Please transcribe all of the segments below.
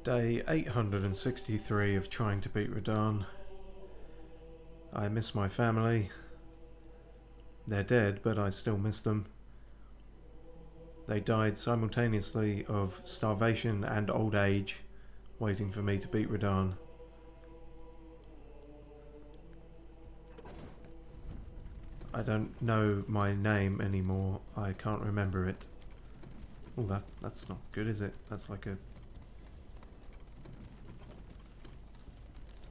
Day 863 of trying to beat Radahn. I miss my family. They're dead, but I still miss them. They died simultaneously of starvation and old age, waiting for me to beat Radahn. I don't know my name anymore. I can't remember it. Oh, that's not good, is it? That's like a...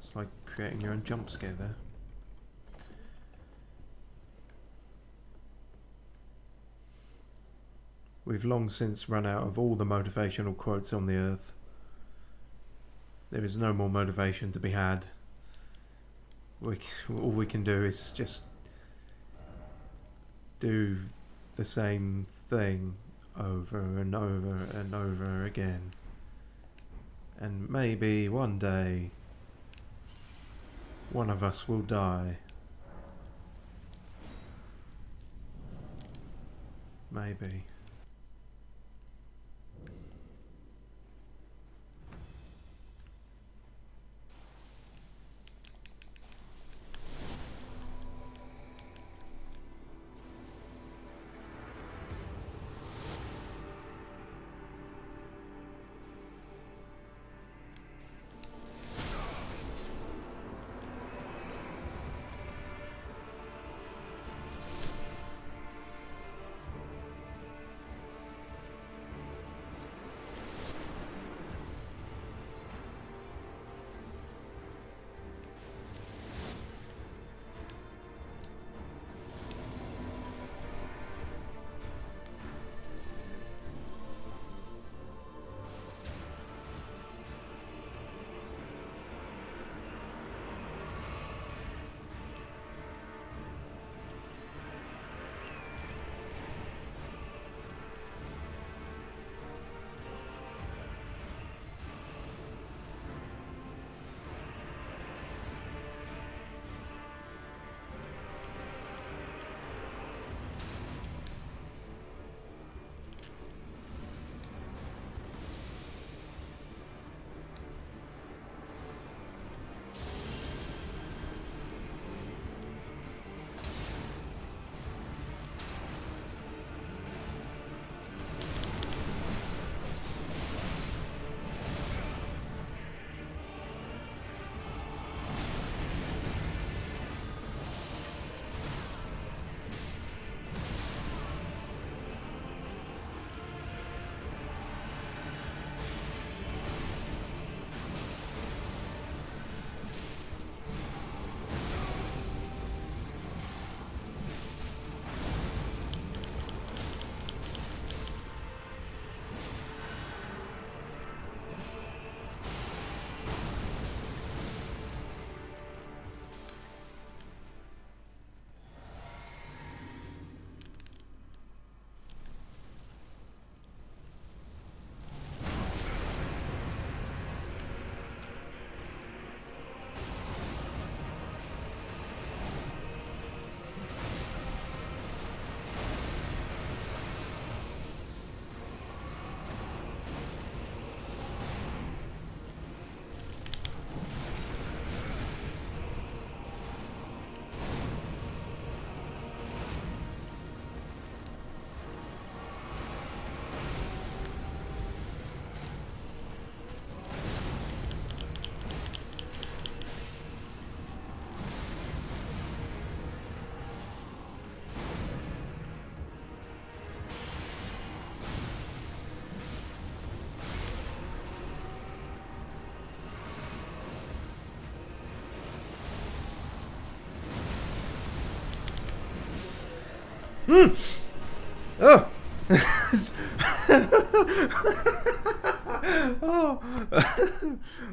It's like creating your own jump scare there. We've long since run out of all the motivational quotes on the earth. There is no more motivation to be had. All we can do is just do the same thing over and over and over again. And maybe one day one of us will die. Maybe. Hmm. Oh. Oh.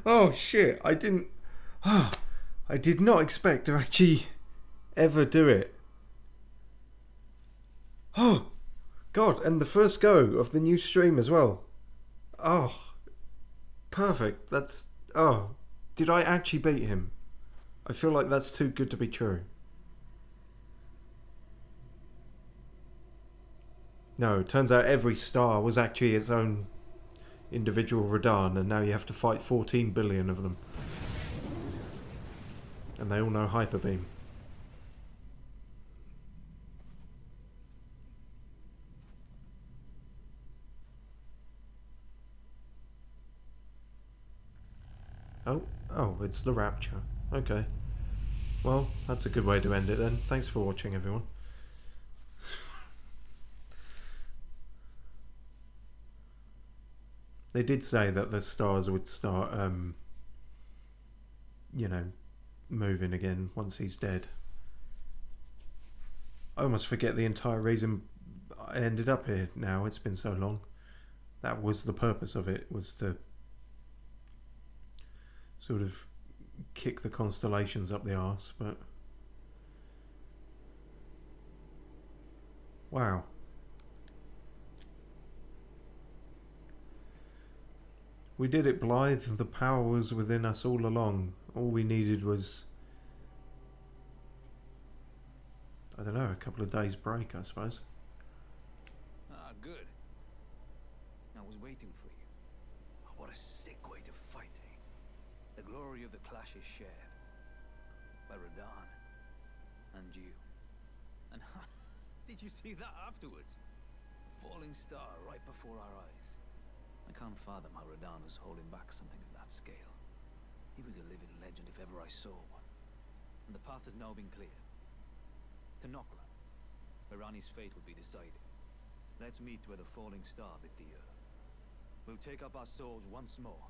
Oh shit! I didn't. Oh, I did not expect to actually ever do it. Oh, God! And the first go of the new stream as well. Oh, perfect. That's. Oh, did I actually beat him? I feel like that's too good to be true. No, it turns out every star was actually its own individual Radahn, and now you have to fight 14 billion of them. And they all know Hyper Beam. Oh, it's the Rapture. Okay. Well, that's a good way to end it then. Thanks for watching, everyone. They did say that the stars would start, you know, moving again once he's dead. I almost forget the entire reason I ended up here now. It's been so long. That was the purpose of it, was to sort of kick the constellations up the arse, but wow. We did it, Blythe. The power was within us all along. All we needed was, I don't know, a couple of days break, I suppose. Ah, good. I was waiting for you. Oh, what a sick way to fight, eh? The glory of the clash is shared by Radahn and you. And did you see that afterwards? A falling star right before our eyes. I can't fathom how Radahn was holding back something of that scale. He was a living legend if ever I saw one. And the path has now been cleared. To Noklan, where Ranni's fate will be decided. Let's meet where the falling star bit the earth. We'll take up our swords once more.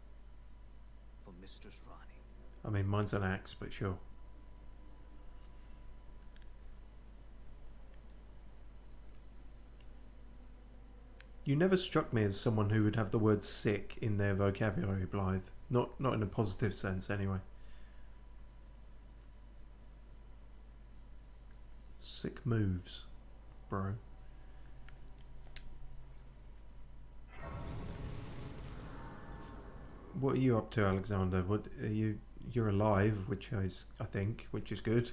For Mistress Ranni. I mean, mine's an axe, but sure. You never struck me as someone who would have the word sick in their vocabulary, Blythe. Not in a positive sense, anyway. Sick moves, bro. What are you up to, Alexander? What are you? You're alive, which is, I think, which is good.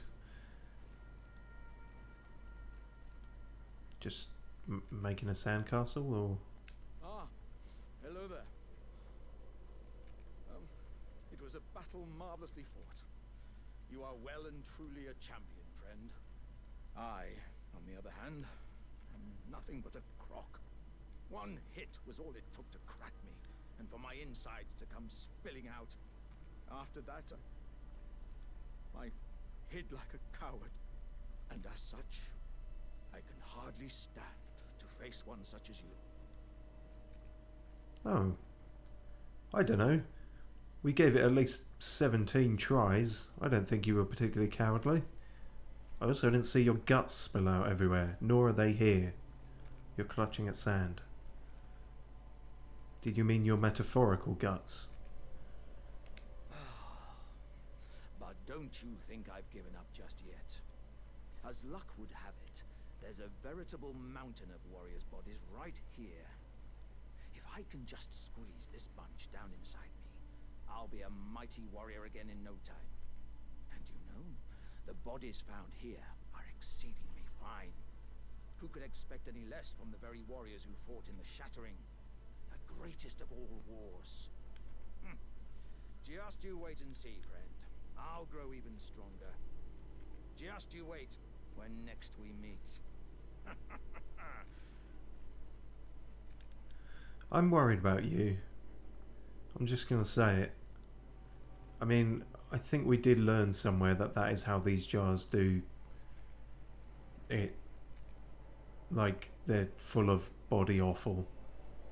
Just making a sandcastle, or? Ah, hello there. It was a battle marvelously fought. You are well and truly a champion, friend. I, on the other hand, am nothing but a crock. One hit was all it took to crack me, and for my insides to come spilling out. After that, I hid like a coward, and as such, I can hardly stand to face one such as you. Oh. I don't know. We gave it at least 17 tries. I don't think you were particularly cowardly. I also didn't see your guts spill out everywhere, nor are they here. You're clutching at sand. Did you mean your metaphorical guts? But don't you think I've given up just yet? As luck would have it, there's a veritable mountain of warriors' bodies right here. If I can just squeeze this bunch down inside me, I'll be a mighty warrior again in no time. And you know, the bodies found here are exceedingly fine. Who could expect any less from the very warriors who fought in the Shattering? The greatest of all wars. Just you wait and see, friend. I'll grow even stronger. Just you wait when next we meet. I'm worried about you. I'm just going to say it. I mean, I think we did learn somewhere that that is how these jars do it. Like, they're full of body offal,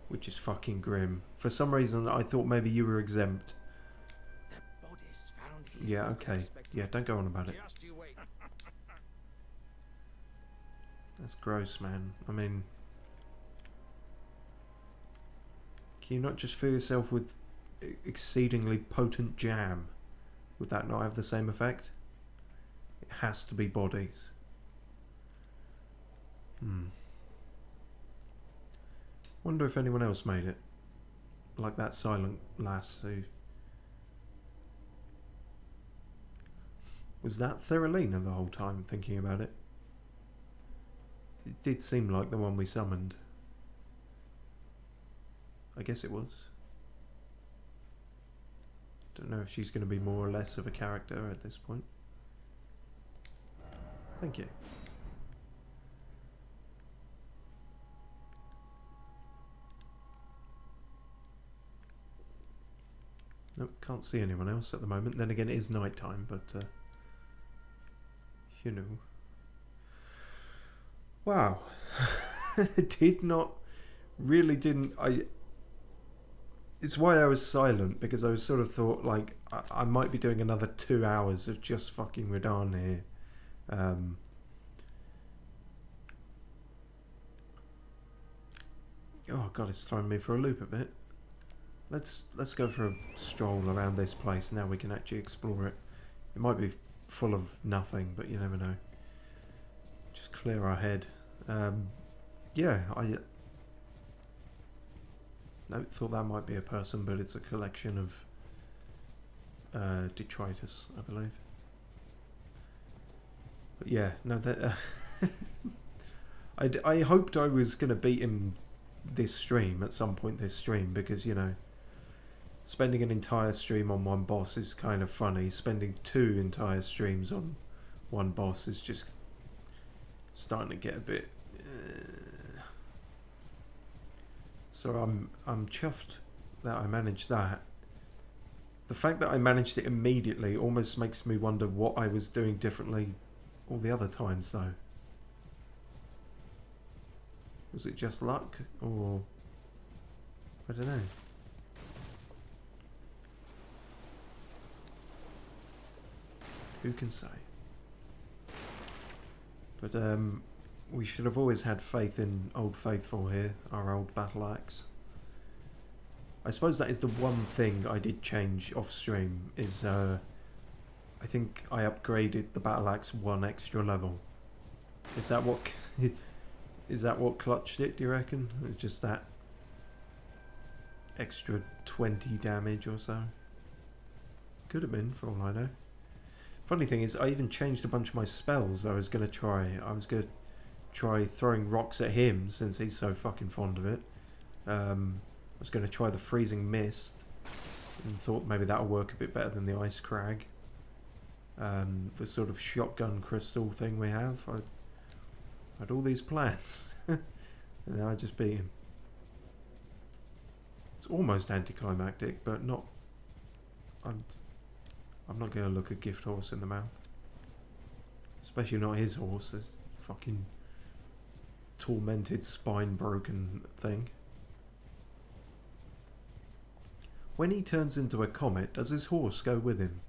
which is fucking grim. For some reason, I thought maybe you were exempt. The bodies found here. Yeah, okay. Yeah, don't go on about it. Just you wait. That's gross, man. I mean, can you not just fill yourself with exceedingly potent jam? Would that not have the same effect? It has to be bodies. Wonder if anyone else made it. Like that silent lass who... Was that Theralina the whole time, thinking about it? It did seem like the one we summoned. I guess it was. Don't know if she's going to be more or less of a character at this point. Thank you. Nope, can't see anyone else at the moment. Then again, it is night time, but you know. Wow. It's why I was silent, because I was sort of thought like I might be doing another 2 hours of just fucking Radahn here. Oh god, it's throwing me for a loop a bit. Let's go for a stroll around this place. Now we can actually explore it. It might be full of nothing, but you never know. Just clear our head. Yeah, I thought that might be a person, but it's a collection of detritus, I believe. But yeah, no, that I hoped I was going to beat him this stream at some point this stream, because, you know, spending an entire stream on one boss is kind of funny. Spending 2 entire streams on one boss is just starting to get a bit... So I'm chuffed that I managed that. The fact that I managed it immediately almost makes me wonder what I was doing differently all the other times, though. Was it just luck, or... I don't know. Who can say? But we should have always had faith in Old Faithful here, our old battle axe. I suppose that is the one thing I did change off stream, is I think I upgraded the battle axe 1 extra level. Is that what is that what clutched it, do you reckon? It's just that extra 20 damage or so. Could have been, for all I know. Funny thing is, I even changed a bunch of my spells I was going to try. I was going to try throwing rocks at him, since he's so fucking fond of it. I was going to try the freezing mist, and thought maybe that'll work a bit better than the ice crag. The sort of shotgun crystal thing we have. I had all these plans, and then I just beat him. It's almost anticlimactic, but not... I'm not going to look a gift horse in the mouth. Especially not his horse, this fucking tormented, spine-broken thing. When he turns into a comet, does his horse go with him?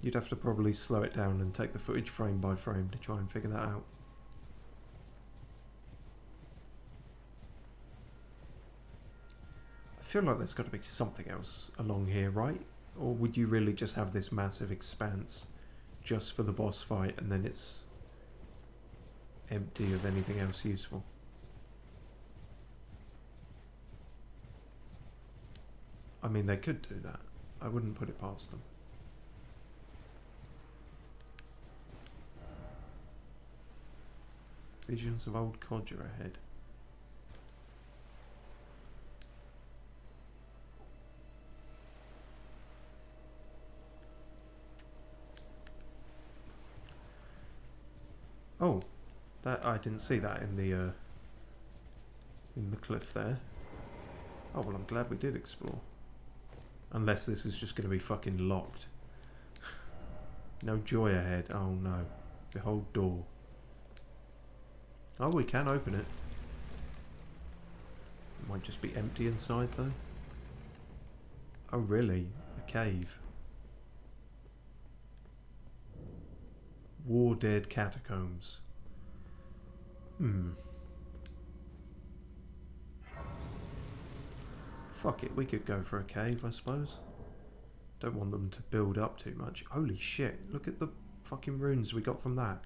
You'd have to probably slow it down and take the footage frame by frame to try and figure that out. I feel like there's got to be something else along here, right? Or would you really just have this massive expanse just for the boss fight, and then it's empty of anything else useful? I mean, they could do that. I wouldn't put it past them. Visions of old Codger ahead. Oh, that I didn't see that in the cliff there. Oh well, I'm glad we did explore. Unless this is just going to be fucking locked. No joy ahead. Oh no. Behold door. Oh, we can open it. It might just be empty inside though. Oh really? A cave. War Dead Catacombs. Fuck it, we could go for a cave, I suppose. Don't want them to build up too much. Holy shit, look at the fucking runes we got from that.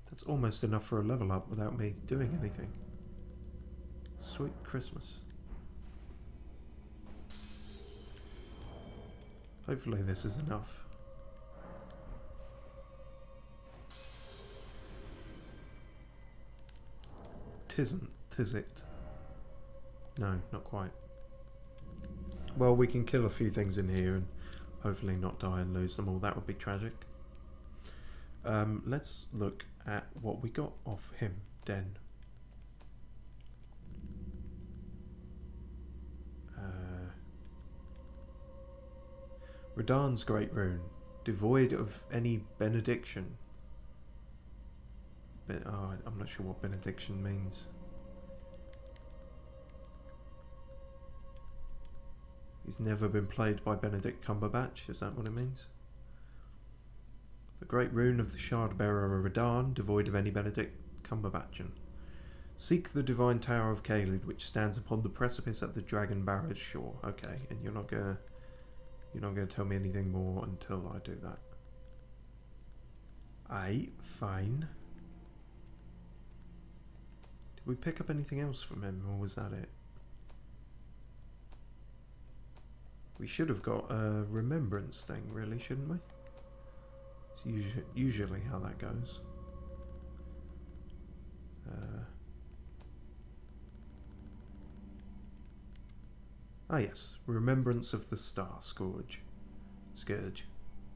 That's almost enough for a level up without me doing anything. Sweet Christmas. Hopefully this is enough. Tisn't, tis it. No, not quite. Well, we can kill a few things in here and hopefully not die and lose them all. That would be tragic. Let's look at what we got off him, Den. Radahn's Great Rune, devoid of any benediction. I'm not sure what benediction means. He's never been played by Benedict Cumberbatch, is that what it means? The Great Rune of the Shard-Bearer Radahn, devoid of any Benedict Cumberbatchian. Seek the Divine Tower of Caelid, which stands upon the precipice at the Dragon Barrow's shore. Okay, and you're not gonna tell me anything more until I do that. Aye, fine. Did we pick up anything else from him, or was that it? We should have got a remembrance thing, really, shouldn't we? It's usually how that goes. Ah yes, Remembrance of the Star, Scourge.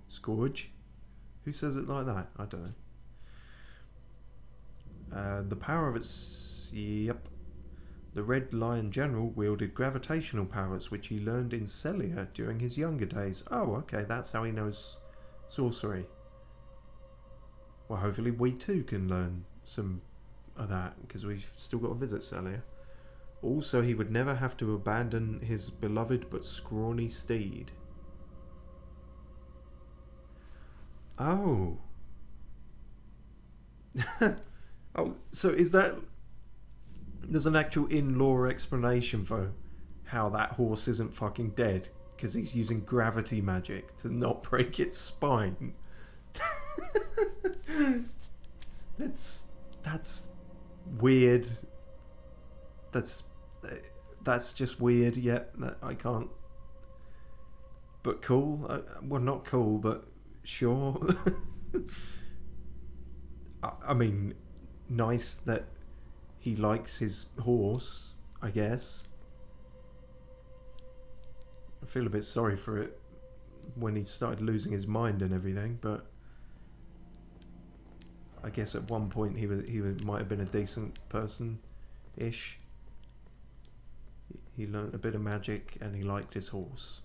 Scourge? Who says it like that? I don't know. The power of its... Yep. The Red Lion General wielded gravitational powers which he learned in Celia during his younger days. Oh, okay, that's how he knows sorcery. Well, hopefully we too can learn some of that, because we've still got to visit Celia. Also, he would never have to abandon his beloved but scrawny steed. Oh. Oh, so is that... There's an actual in-lore explanation for how that horse isn't fucking dead, because he's using gravity magic to not break its spine. That's weird. That's just weird. Yeah, I can't. But cool. Well, not cool, but sure. I mean, nice that he likes his horse, I guess. I feel a bit sorry for it when he started losing his mind and everything, but I guess at one point he might have been a decent person-ish. He learnt a bit of magic and he liked his horse.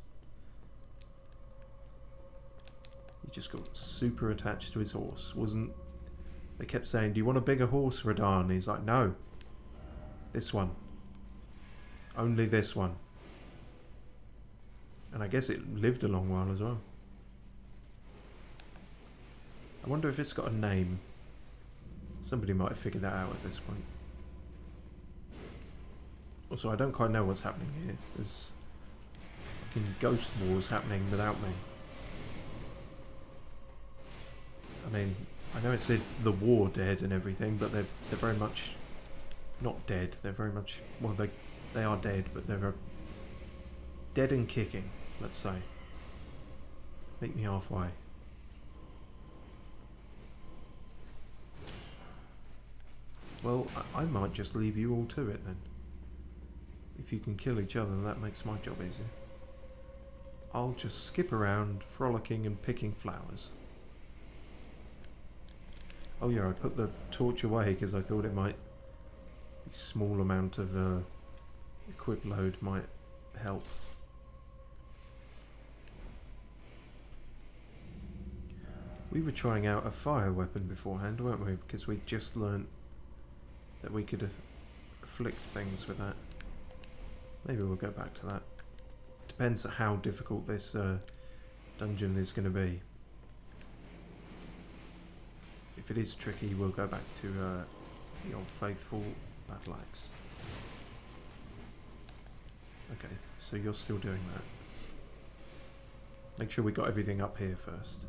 He just got super attached to his horse. They kept saying, "Do you want a bigger horse, Radahn?" He's like, "No. This one. Only this one." And I guess it lived a long while as well. I wonder if it's got a name. Somebody might have figured that out at this point. Also, I don't quite know what's happening here. There's fucking ghost wars happening without me. I mean, I know it said the war dead and everything, but they're very much not dead. They're very much, well, they are dead, but they're dead and kicking, let's say. Meet me halfway. Well, I might just leave you all to it then. If you can kill each other, that makes my job easier. I'll just skip around, frolicking and picking flowers. Oh yeah, I put the torch away because I thought it might... a small amount of equip load might help. We were trying out a fire weapon beforehand, weren't we? Because we just learnt that we could afflict things with that. Maybe we'll go back to that. Depends on how difficult this dungeon is going to be. If it is tricky, we'll go back to the old faithful battle axe. Okay, so you're still doing that. Make sure we got everything up here first.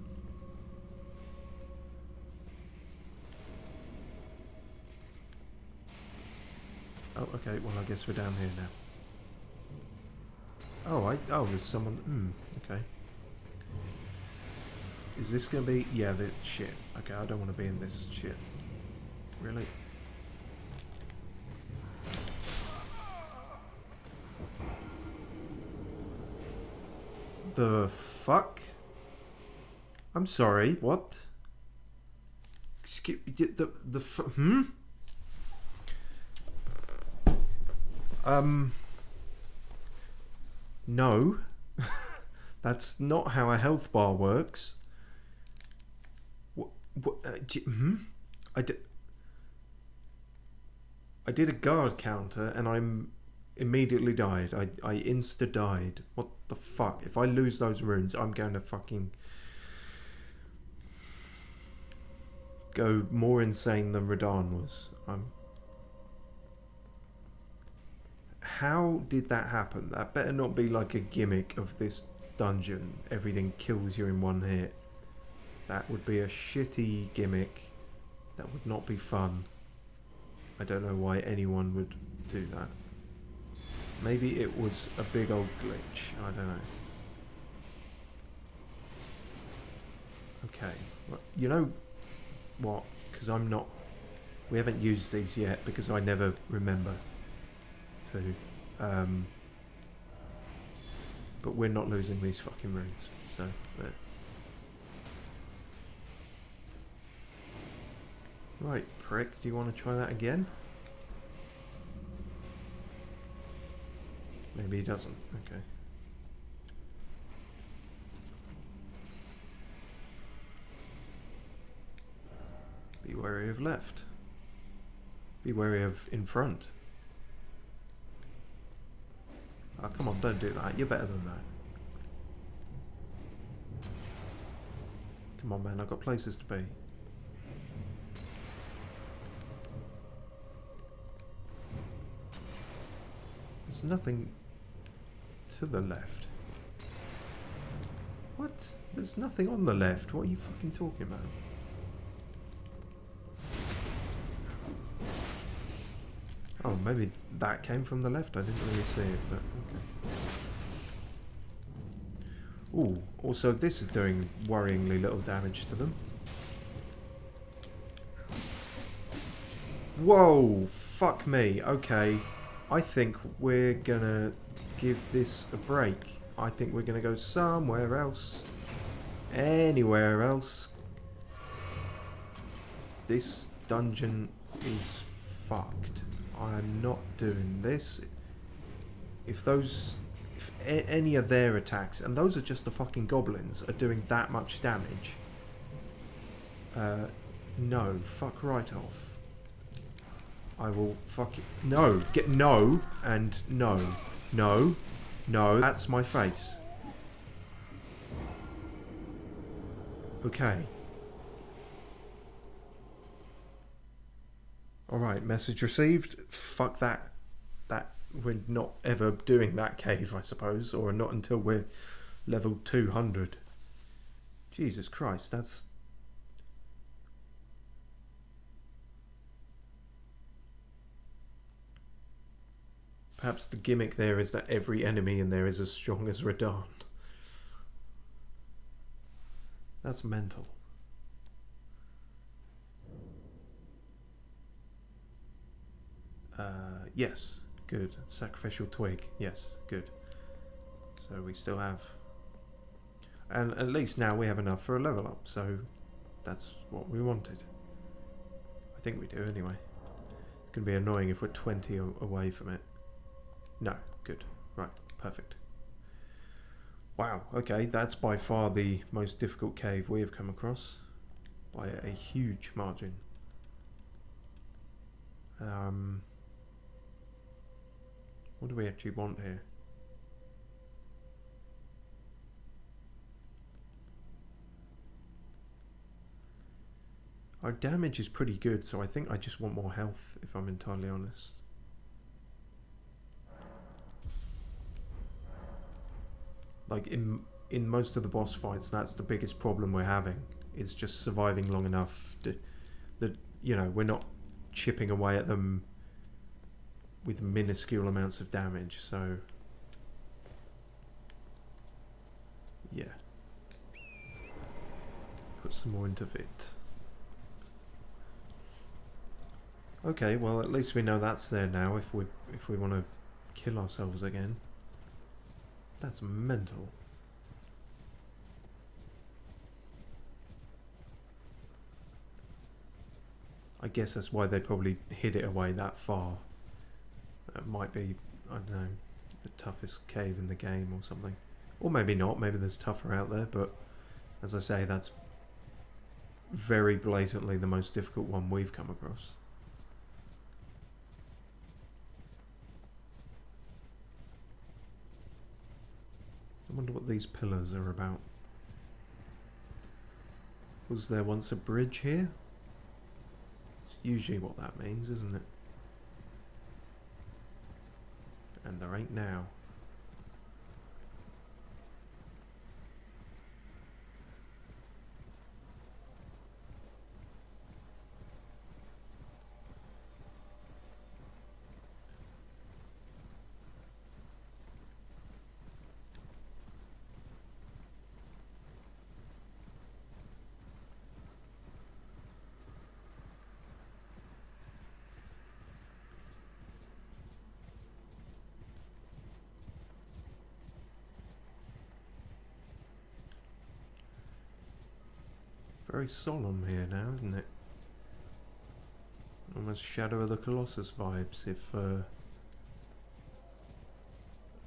Oh, okay, well I guess we're down here now. Oh, there's someone... okay. Is this gonna be... yeah, the shit. Okay, I don't want to be in this shit. Really? the fuck? I'm sorry, what? Excuse no. That's not how a health bar works. What, I did a guard counter and I'm immediately died. I insta died. What the fuck? If I lose those runes, I'm going to fucking go more insane than Radahn was. How did that happen? That better not be like a gimmick of this dungeon. Everything kills you in one hit. That would be a shitty gimmick. That would not be fun. I don't know why anyone would do that. Maybe it was a big old glitch. I don't know. Okay. Well, you know what? Because I'm not... We haven't used these yet because I never remember to. But we're not losing these fucking runes. So, there. Right, prick. Do you want to try that again? Maybe he doesn't. Okay. Be wary of left. Be wary of in front. Oh, come on, don't do that. You're better than that. Come on, man. I've got places to be. There's nothing to the left. What? There's nothing on the left. What are you fucking talking about? Oh, maybe that came from the left. I didn't really see it, but okay. Ooh, also this is doing worryingly little damage to them. Whoa, fuck me. Okay, I think we're gonna give this a break. I think we're gonna go somewhere else. Anywhere else. This dungeon is fucked. I'm not doing this. If any of their attacks, and those are just the fucking goblins, are doing that much damage, no, fuck right off. I will fuck it. No, get no, and no, no, no, that's my face. Okay. Alright, message received. Fuck that. We're not ever doing that cave, I suppose, or not until we're level 200. Jesus Christ, that's... Perhaps the gimmick there is that every enemy in there is as strong as Radahn. That's mental. Yes, good. Sacrificial twig. Yes, good. So we still have... And at least now we have enough for a level up, so that's what we wanted. I think we do anyway. It's going to be annoying if we're 20 away from it. No, good. Right, perfect. Wow, okay, that's by far the most difficult cave we have come across. By a huge margin. What do we actually want here? Our damage is pretty good, so I think I just want more health, if I'm entirely honest. Like, in most of the boss fights, that's the biggest problem we're having. Is just surviving long enough that, you know, we're not chipping away at them with minuscule amounts of damage, so... Yeah. Put some more into it. Okay, well at least we know that's there now if we want to kill ourselves again. That's mental. I guess that's why they probably hid it away that far. It might be, I don't know, the toughest cave in the game or something. Or maybe not, maybe there's tougher out there, but as I say, that's very blatantly the most difficult one we've come across. I wonder what these pillars are about. Was there once a bridge here? It's usually what that means, isn't it? And there ain't now. Very solemn here now, isn't it? Almost Shadow of the Colossus vibes. If I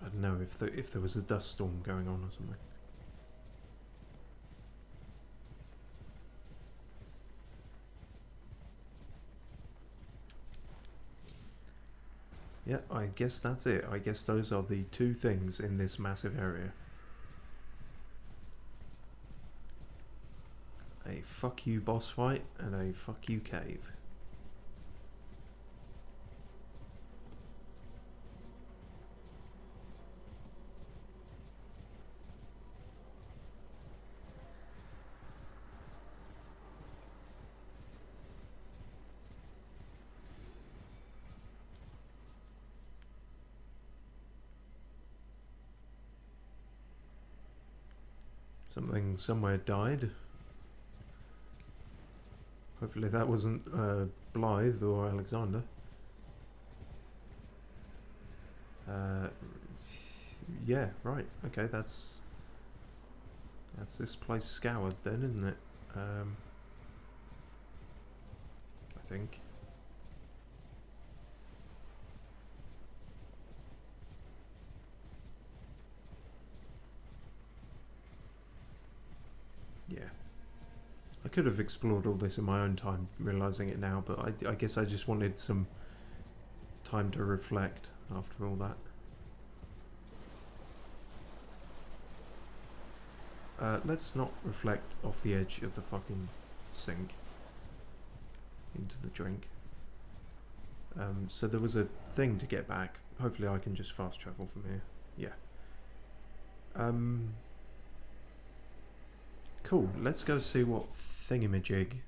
don't know, if there was a dust storm going on or something. Yeah, I guess that's it. I guess those are the two things in this massive area. A fuck you boss fight and a fuck you cave. Something somewhere died. Hopefully that wasn't Blythe or Alexander. Yeah, right. Okay, that's this place scoured then, isn't it? I think. Yeah. I could have explored all this in my own time, realising it now, but I guess I just wanted some time to reflect after all that. Let's not reflect off the edge of the fucking sink into the drink. So there was a thing to get back. Hopefully I can just fast travel from here. Yeah. Cool, let's go see what thingamajig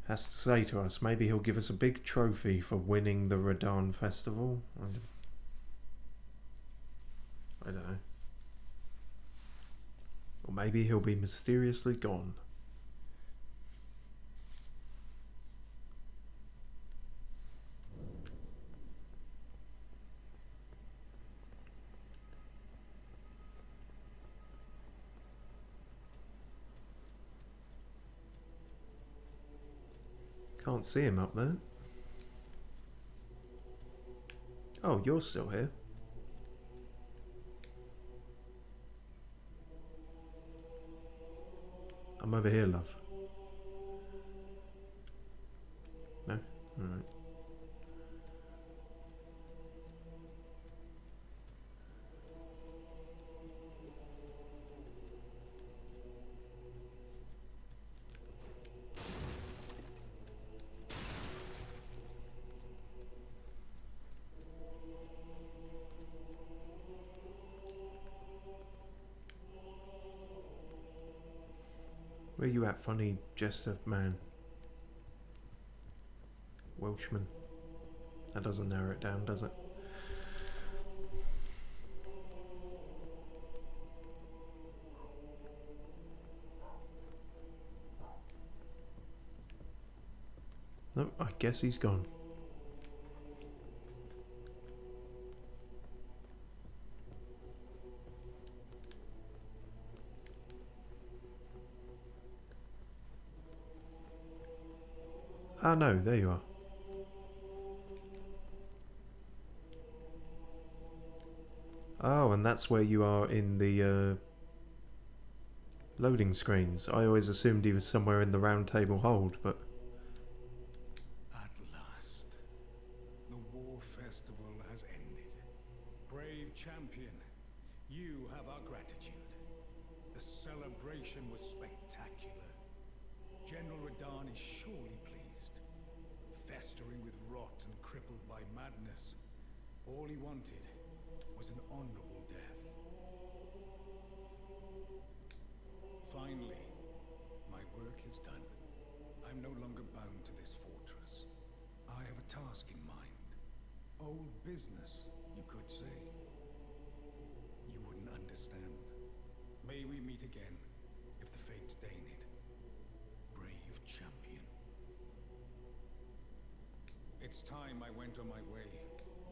has to say to us. Maybe he'll give us a big trophy for winning the Radahn festival. I don't know. Or maybe he'll be mysteriously gone. Can't see him up there. Oh, you're still here. I'm over here, love. No? Alright. Where you at, funny jester man? Welshman. That doesn't narrow it down, does it? No, I guess he's gone. Ah, no, there you are. Oh, and that's where you are in the loading screens. I always assumed he was somewhere in the round table hold, but... At last, the war festival has ended. Brave champion, you have our gratitude. The celebration was spectacular. General Radahn is surely pleased. Festering with rot and crippled by madness, all he wanted was an honorable death. Finally, my work is done. I'm no longer bound to this fortress. I have a task in mind. Old business, you could say. You wouldn't understand. May we meet again, if the fates deign it. Brave champion. It's time I went on my way.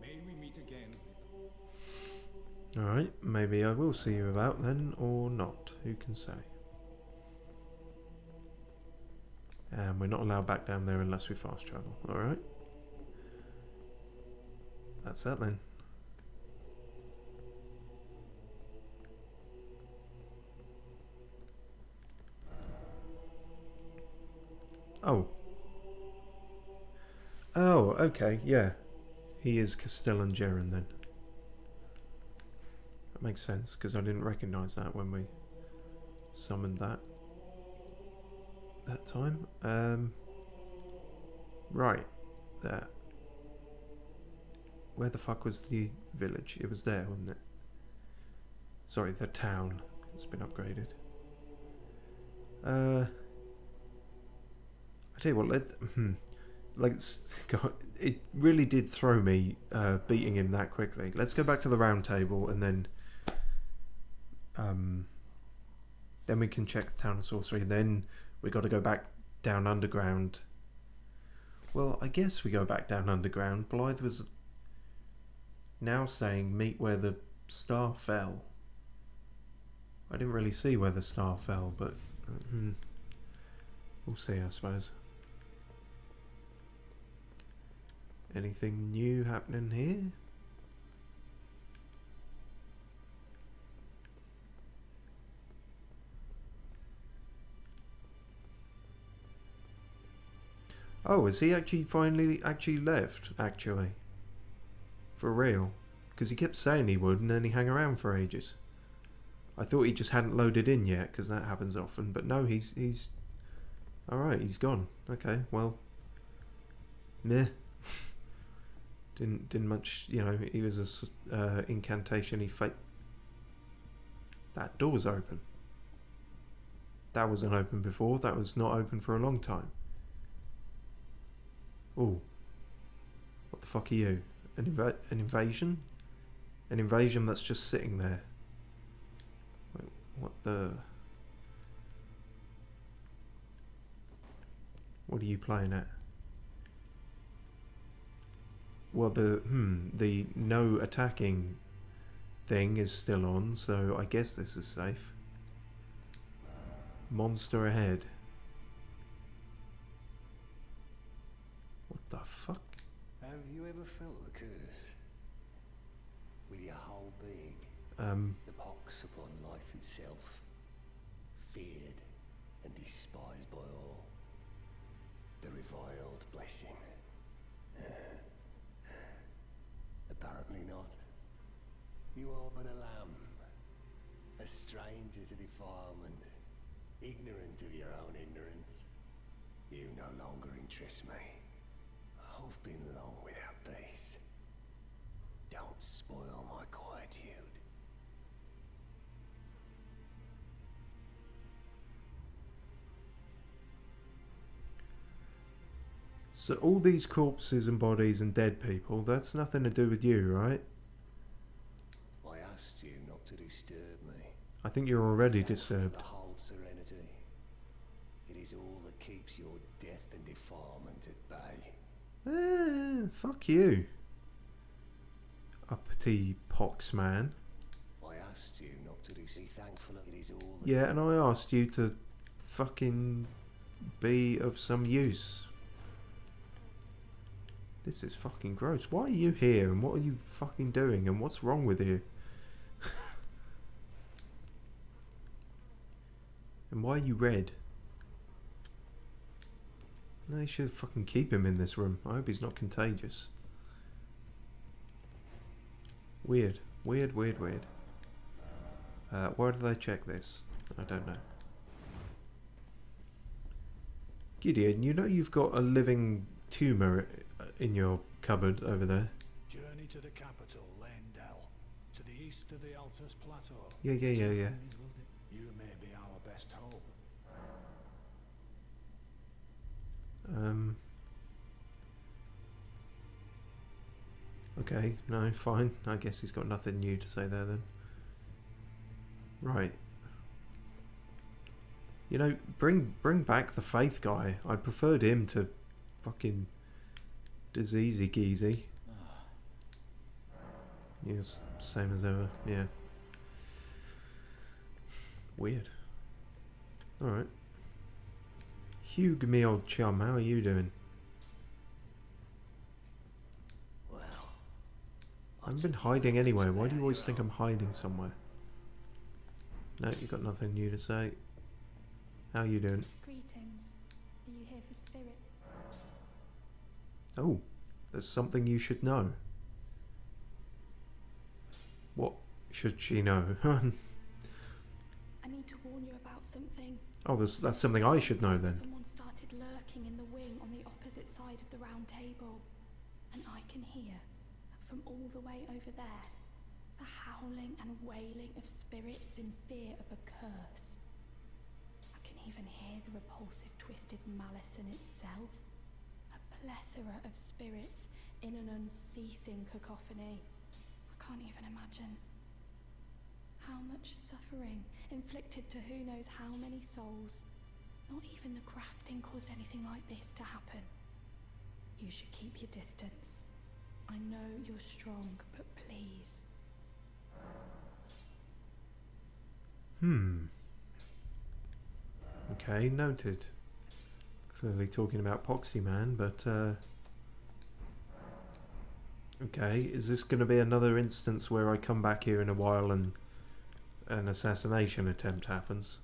May we meet again. Alright, maybe I will see you about then, or not. Who can say? And we're not allowed back down there unless we fast travel. Alright. That's that then. Oh. Oh, okay, yeah. He is Castellan Jaren then. That makes sense, because I didn't recognise that when we summoned that time. Right. There. Where the fuck was the village? It was there, wasn't it? Sorry, the town. It's been upgraded. I tell you what, God, it really did throw me beating him that quickly. Let's go back to the round table and then we can check the town of sorcery. Then we got to go back down underground. Well, I guess we go back down underground. Blythe was now saying meet where the star fell. I didn't really see where the star fell, but we'll see, I suppose. Anything new happening here? Oh, has he finally left, actually? For real? Because he kept saying he would and then he hung around for ages. I thought he just hadn't loaded in yet, because that happens often, but no, he's... Alright, he's gone. Okay, well... Meh. Didn't much, you know, he was a incantation, he faked... That door's open. That wasn't open before, that was not open for a long time. Ooh. What the fuck are you? An invasion? An invasion that's just sitting there. Wait, what the... What are you playing at? Well, the no attacking thing is still on, so I guess this is safe. Monster ahead. What the fuck? Have you ever felt the curse? With your whole being? The pox upon life itself. Feared and despised by all. The reviled blessing. Apparently not. You are but a lamb. A stranger to defilement. Ignorant of your own ignorance. You no longer interest me. I've been long without peace. Don't spoil my quietude. So all these corpses and bodies and dead people, that's nothing to do with you, right? I asked you not to disturb me. I think you're already Thankful disturbed. for the whole serenity. It is all that keeps your death and defilement at bay. Fuck you. Uppity pox man. I asked you not to be thankful that it is all that... Yeah, and I asked you to fucking be of some use. This is fucking gross. Why are you here and what are you fucking doing and what's wrong with you? And why are you red? No, you should fucking keep him in this room. I hope he's not contagious. Weird. Weird, weird, weird. Where do they check this? I don't know. Gideon, you know you've got a living tumour in your cupboard over there. Journey to the capital, Lendell. To the east of the Altus Plateau. Yeah. You may be our best hope. Okay, no, fine. I guess he's got nothing new to say there then. Right. You know, bring back the Faith guy. I preferred him to fucking Diseasy Geezy. Yes, same as ever, yeah. Weird. Alright. Hugh, me old chum, how are you doing? Well, I haven't been hiding anywhere. Why do you always think I'm hiding somewhere? No, you've got nothing new to say. How are you doing? Greetings. Are you here for spirit? Oh, there's something you should know. What should she know? I need to warn you about something. Oh, that's something I should know then. Someone started lurking in the wing on the opposite side of the round table. And I can hear, from all the way over there, the howling and wailing of spirits in fear of a curse. I can even hear the repulsive twisted malice in itself. A plethora of spirits in an unceasing cacophony. I can't even imagine. How much suffering inflicted to who knows how many souls. Not even the grafting caused anything like this to happen. You should keep your distance. I know you're strong, but please. Okay, noted. Clearly talking about Poxy Man, but okay, is this going to be another instance where I come back here in a while and an assassination attempt happens?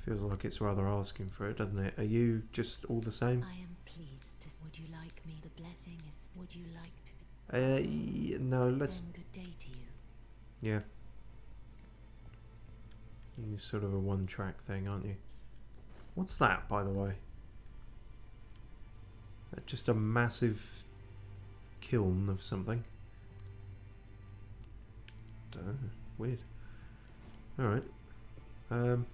Feels like it's rather asking for it, doesn't it? Are you just all the same? I am pleased to. Would you like me? The blessing is. Would you like to? No, let's. Then good day to you. Yeah. You're sort of a one-track thing, aren't you? What's that, by the way? Just a massive kiln of something. Don't know. Weird. Alright. None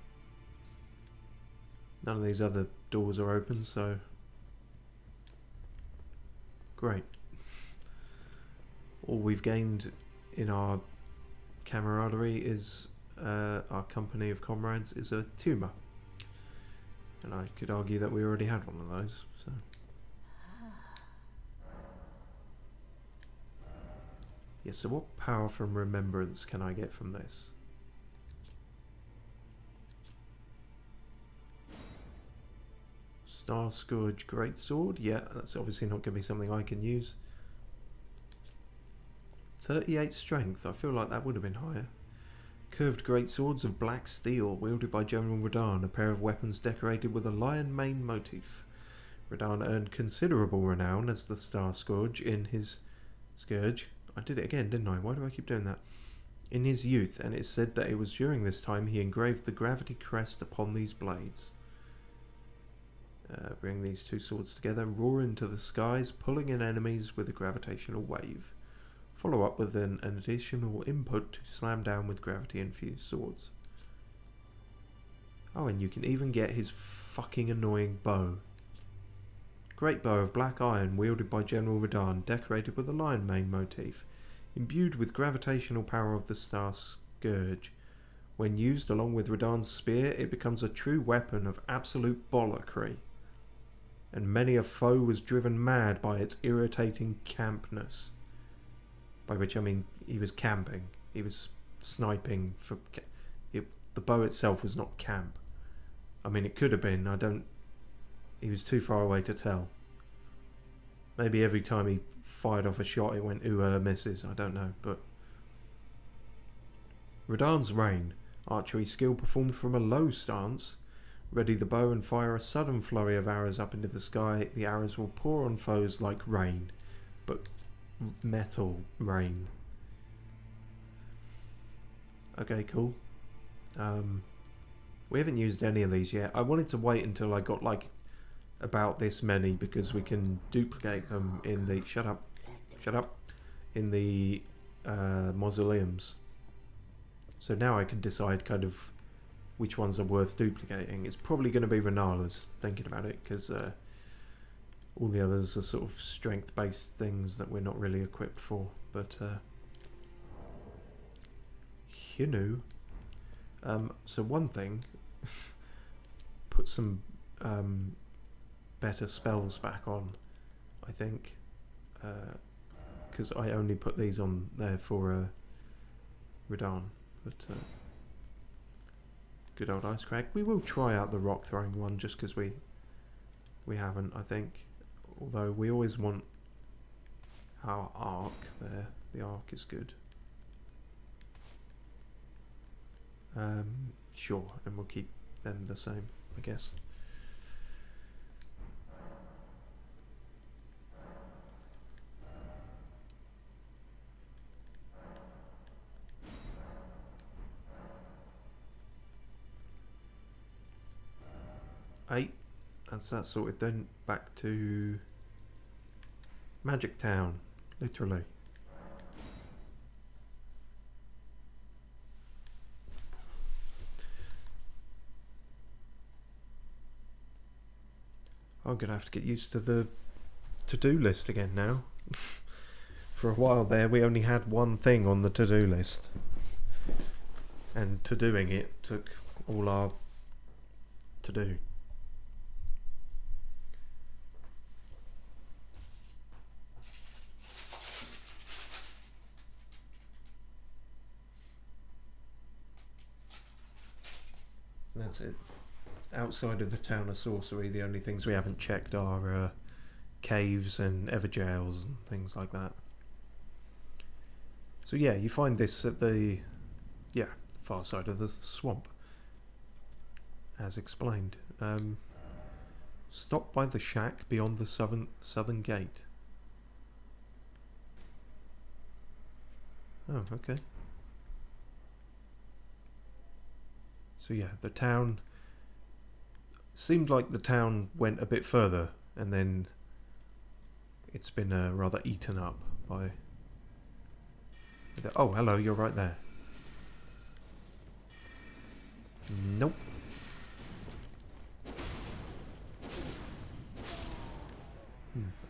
of these other doors are open, so... Great. All we've gained in our camaraderie is... our company of comrades is a tumour. And I could argue that we already had one of those, so... Yeah, so what power from remembrance can I get from this? Star Scourge Greatsword? Yeah, that's obviously not going to be something I can use. 38 strength, I feel like that would have been higher. Curved greatswords of black steel, wielded by General Radahn, a pair of weapons decorated with a lion mane motif. Radahn earned considerable renown as the Star Scourge in his... Scourge? I did it again, didn't I? Why do I keep doing that? In his youth, and it's said that it was during this time he engraved the gravity crest upon these blades. Bring these two swords together, roar into the skies, pulling in enemies with a gravitational wave. Follow up with an additional input to slam down with gravity-infused swords. Oh, and you can even get his fucking annoying bow. Great bow of black iron wielded by General Radahn, decorated with a lion mane motif, imbued with gravitational power of the Star Scourge. When used along with Radahn's spear, it becomes a true weapon of absolute bollockry. And many a foe was driven mad by its irritating campness. By which I mean he was camping. He was sniping for... the bow itself was not camp. I mean, it could have been. He was too far away to tell. Maybe every time he fired off a shot it went ooh misses, I don't know, but... Radahn's Rain. Archery skill performed from a low stance. Ready the bow and fire a sudden flurry of arrows up into the sky. The arrows will pour on foes like rain, but metal rain. Okay, cool. We haven't used any of these yet. I wanted to wait until I got like about this many because we can duplicate them in the shut up in the mausoleums. So now I can decide kind of which ones are worth duplicating. It's probably going to be Renala's, thinking about it, because all the others are sort of strength-based things that we're not really equipped for. But you know, so one thing, put some better spells back on, I think, because I only put these on there for Radahn. But good old ice crack. We will try out the rock throwing one just because we haven't, I think. Although we always want our arc there. The arc is good. Sure, and we'll keep them the same, I guess. Eight. That's that sorted then. Back to Magic Town, literally. I'm gonna have to get used to the to-do list again now. For a while there we only had one thing on the to-do list, and to doing it took all our to do. That's it. Outside of the town of sorcery, the only things we haven't checked are caves and everjails and things like that. So yeah, you find this at the far side of the swamp, as explained. Stop by the shack beyond the southern gate. Oh, okay. So yeah, the town seemed like the town went a bit further, and then it's been rather eaten up by. Oh, hello, you're right there. Nope.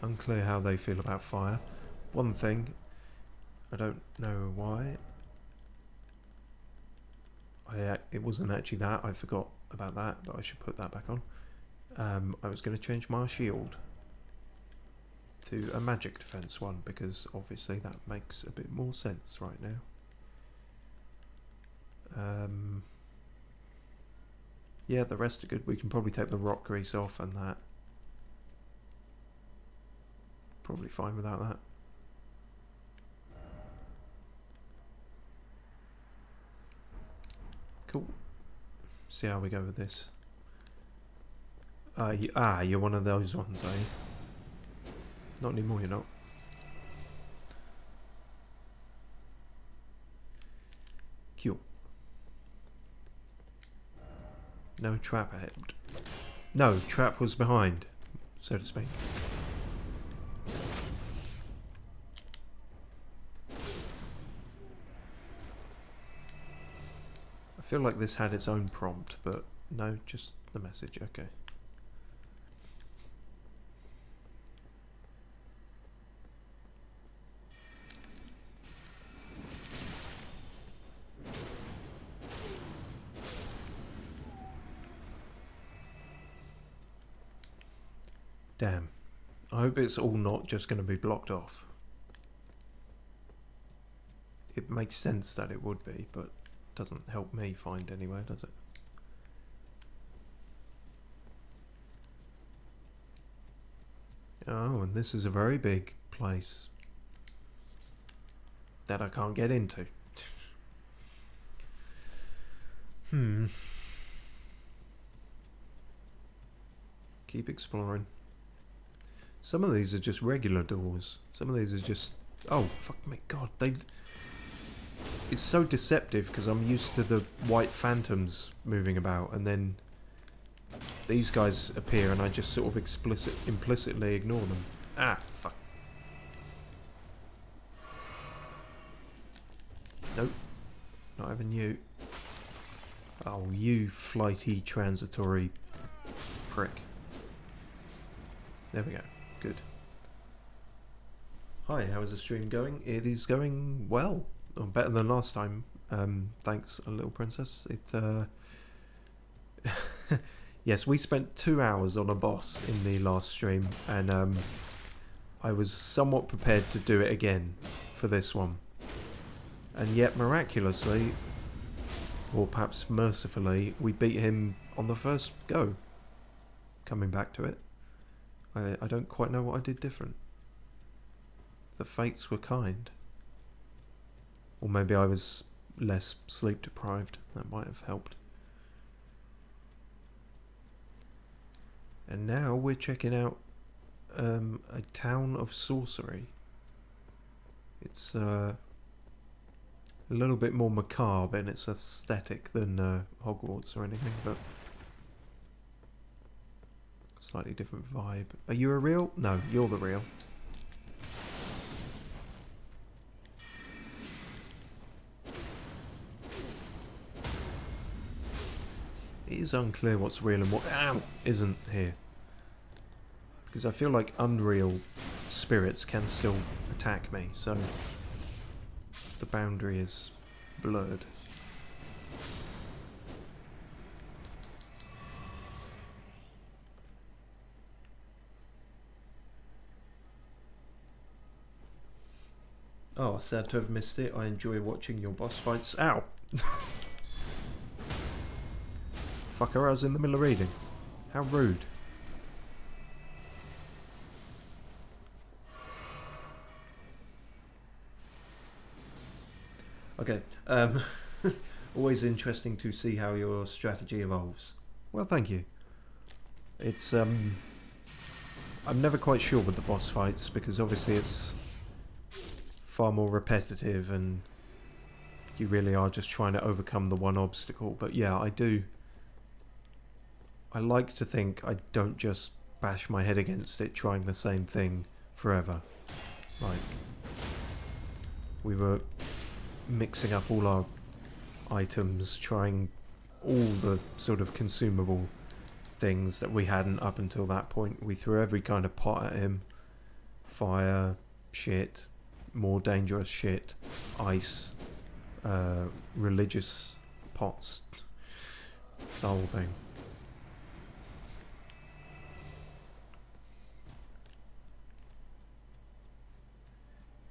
Unclear how they feel about fire. One thing, I don't know why. It wasn't actually that, I forgot about that, but I should put that back on. I was going to change my shield to a magic defense one, because obviously that makes a bit more sense right now. Yeah, the rest are good. We can probably take the rock grease off and that. Probably fine without that. Cool. See how we go with this. You're one of those ones, are you? Not anymore, you're not. Cool. No trap ahead. No, trap was behind, so to speak. I feel like this had its own prompt, but no, just the message, okay. Damn. I hope it's all not just going to be blocked off. It makes sense that it would be, but doesn't help me find anywhere, does it? Oh, and this is a very big place that I can't get into. Keep exploring. Some of these are just regular doors. Some of these are just... Oh, fuck me, God. It's so deceptive because I'm used to the white phantoms moving about, and then these guys appear and I just sort of implicitly ignore them. Ah, fuck. Nope. Not having you. Oh, you flighty, transitory prick. There we go. Good. Hi, how is the stream going? It is going well. Or better than last time. Thanks, a little princess. Yes, we spent 2 hours on a boss in the last stream, and I was somewhat prepared to do it again for this one. And yet, miraculously, or perhaps mercifully, we beat him on the first go. Coming back to it. I don't quite know what I did different. The fates were kind. Or maybe I was less sleep deprived. That might have helped. And now we're checking out a town of sorcery. It's a little bit more macabre in its aesthetic than Hogwarts or anything, but slightly different vibe. Are you a real? No, you're the real. It is unclear what's real and what isn't here. Because I feel like unreal spirits can still attack me, so the boundary is blurred. Oh, sad to have missed it. I enjoy watching your boss fights. Ow! Fucker, I was in the middle of reading. How rude. Okay. Always interesting to see how your strategy evolves. Well, thank you. It's I'm never quite sure with the boss fights because obviously it's far more repetitive and you really are just trying to overcome the one obstacle. But yeah, I like to think I don't just bash my head against it trying the same thing forever. Like, we were mixing up all our items, trying all the sort of consumable things that we hadn't up until that point. We threw every kind of pot at him. Fire, shit, more dangerous shit, ice, religious pots, the whole thing.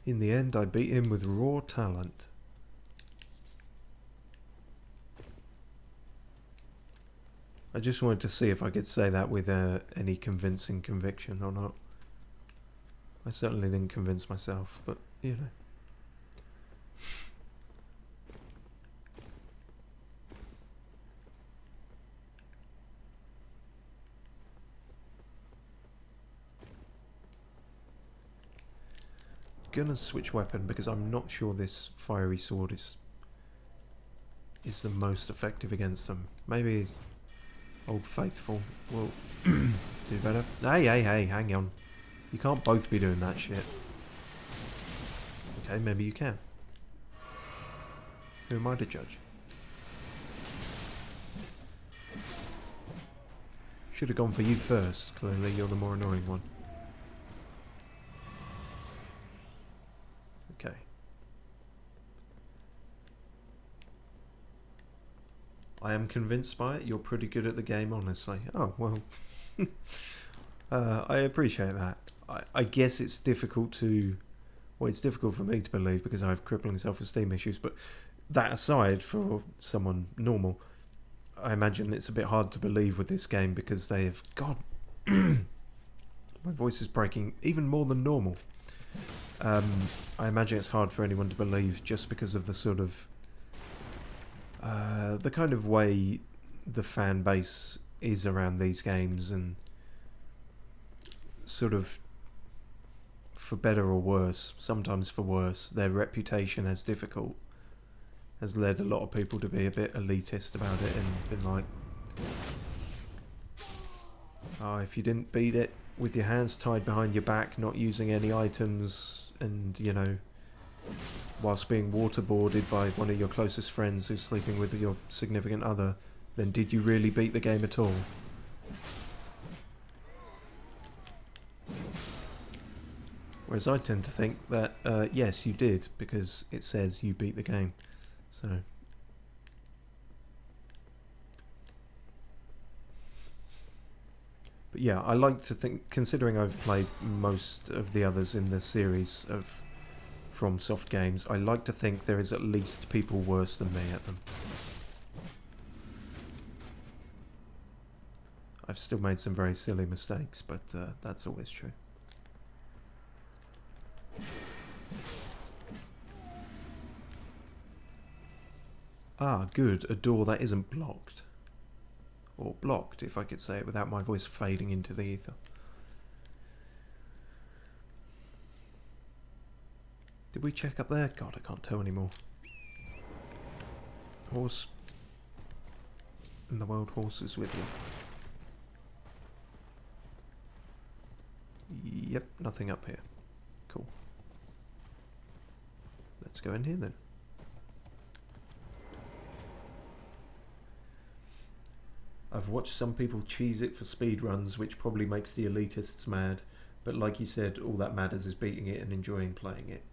In the end, I beat him with raw talent. I just wanted to see if I could say that with any convincing conviction or not. I certainly didn't convince myself, but, you know. Gonna switch weapon because I'm not sure this fiery sword is the most effective against them. Maybe Old Faithful will do better. Hey, hang on. You can't both be doing that shit. Okay, maybe you can. Who am I to judge? Should have gone for you first. Clearly, you're the more annoying one. Okay. I am convinced by it. You're pretty good at the game, honestly. Oh, well. I appreciate that. I guess it's difficult to... Well, it's difficult for me to believe because I have crippling self-esteem issues, but that aside, for someone normal, I imagine it's a bit hard to believe with this game because they have... God... My voice is breaking even more than normal. I imagine it's hard for anyone to believe just because of the sort of the kind of way the fan base is around these games, and sort of, for better or worse, sometimes for worse, their reputation as difficult has led a lot of people to be a bit elitist about it and been like, oh, if you didn't beat it with your hands tied behind your back, not using any items, and, you know, whilst being waterboarded by one of your closest friends who's sleeping with your significant other, then did you really beat the game at all? Whereas I tend to think that, yes, you did, because it says you beat the game. So... But yeah, I like to think, considering I've played most of the others in the series of FromSoft games, I like to think there is at least people worse than me at them. I've still made some very silly mistakes, but that's always true. Ah, good, a door that isn't blocked. Or blocked, if I could say it without my voice fading into the ether. Did we check up there? God, I can't tell anymore. Horse in the world, horses with you. Yep, nothing up here. Cool. Let's go in here then. I've watched some people cheese it for speedruns, which probably makes the elitists mad, but like you said, all that matters is beating it and enjoying playing it.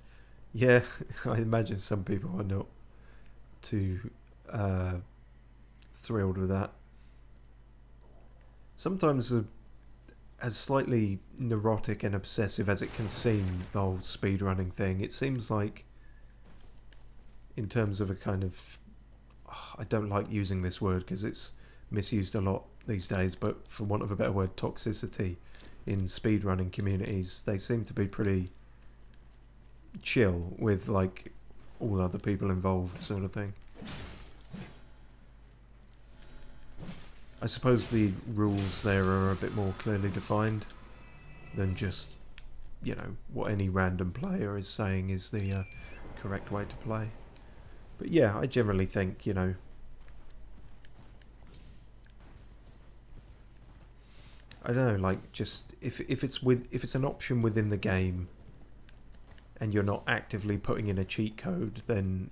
Yeah, I imagine some people are not too thrilled with that. Sometimes, as slightly neurotic and obsessive as it can seem, the whole speedrunning thing, it seems like, in terms of a kind of... I don't like using this word because it's misused a lot these days, but for want of a better word, toxicity in speedrunning communities, they seem to be pretty chill with, like, all other people involved sort of thing. I suppose the rules there are a bit more clearly defined than just, you know, what any random player is saying is the correct way to play. But yeah, I generally think, you know, I don't know, like, just if it's an option within the game and you're not actively putting in a cheat code, then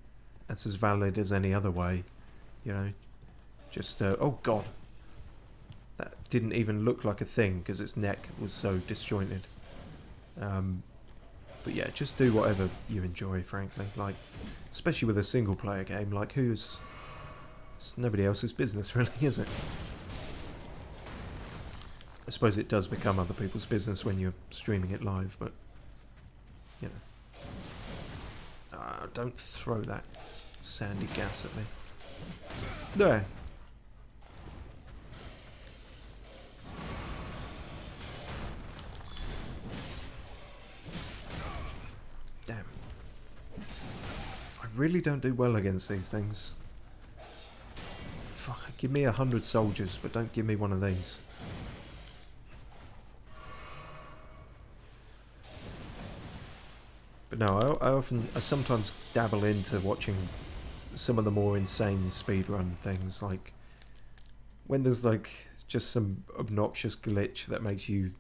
that's as valid as any other way, you know. Just oh god, that didn't even look like a thing because its neck was so disjointed. But yeah, just do whatever you enjoy, frankly. Like, especially with a single player game, like, it's nobody else's business, really, is it? I suppose it does become other people's business when you're streaming it live, but, you know. Don't throw that sandy gas at me. There. Damn. I really don't do well against these things. Fuck, give me 100 soldiers, but don't give me one of these. But no, I sometimes dabble into watching some of the more insane speedrun things, like when there's like just some obnoxious glitch that makes you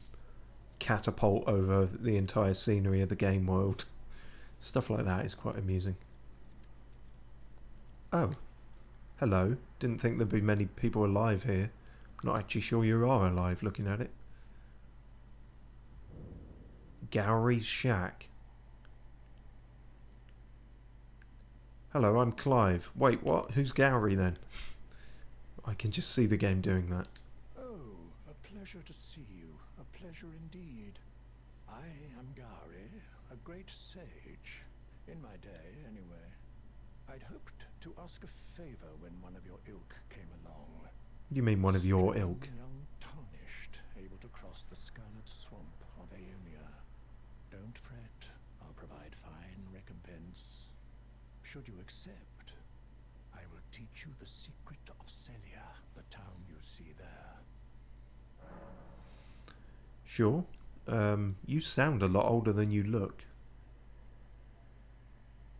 catapult over the entire scenery of the game world. Stuff like that is quite amusing. Oh, hello. Didn't think there'd be many people alive here. Not actually sure you are alive looking at it. Gowry's Shack. Hello, I'm Clive. Wait, what? Who's Gowry then? I can just see the game doing that. Oh, a pleasure to see you. A pleasure indeed. I am Gowry, a great sage. In my day, anyway. I'd hoped to ask a favor when one of your ilk came along. What do you mean one of your ilk? Young tarnished, able able to cross the Scarlet Swamp of Aeonia. Don't fret, I'll provide fine recompense. Should you accept, I will teach you the secret of Celia, the town you see there. Sure. You sound a lot older than you look.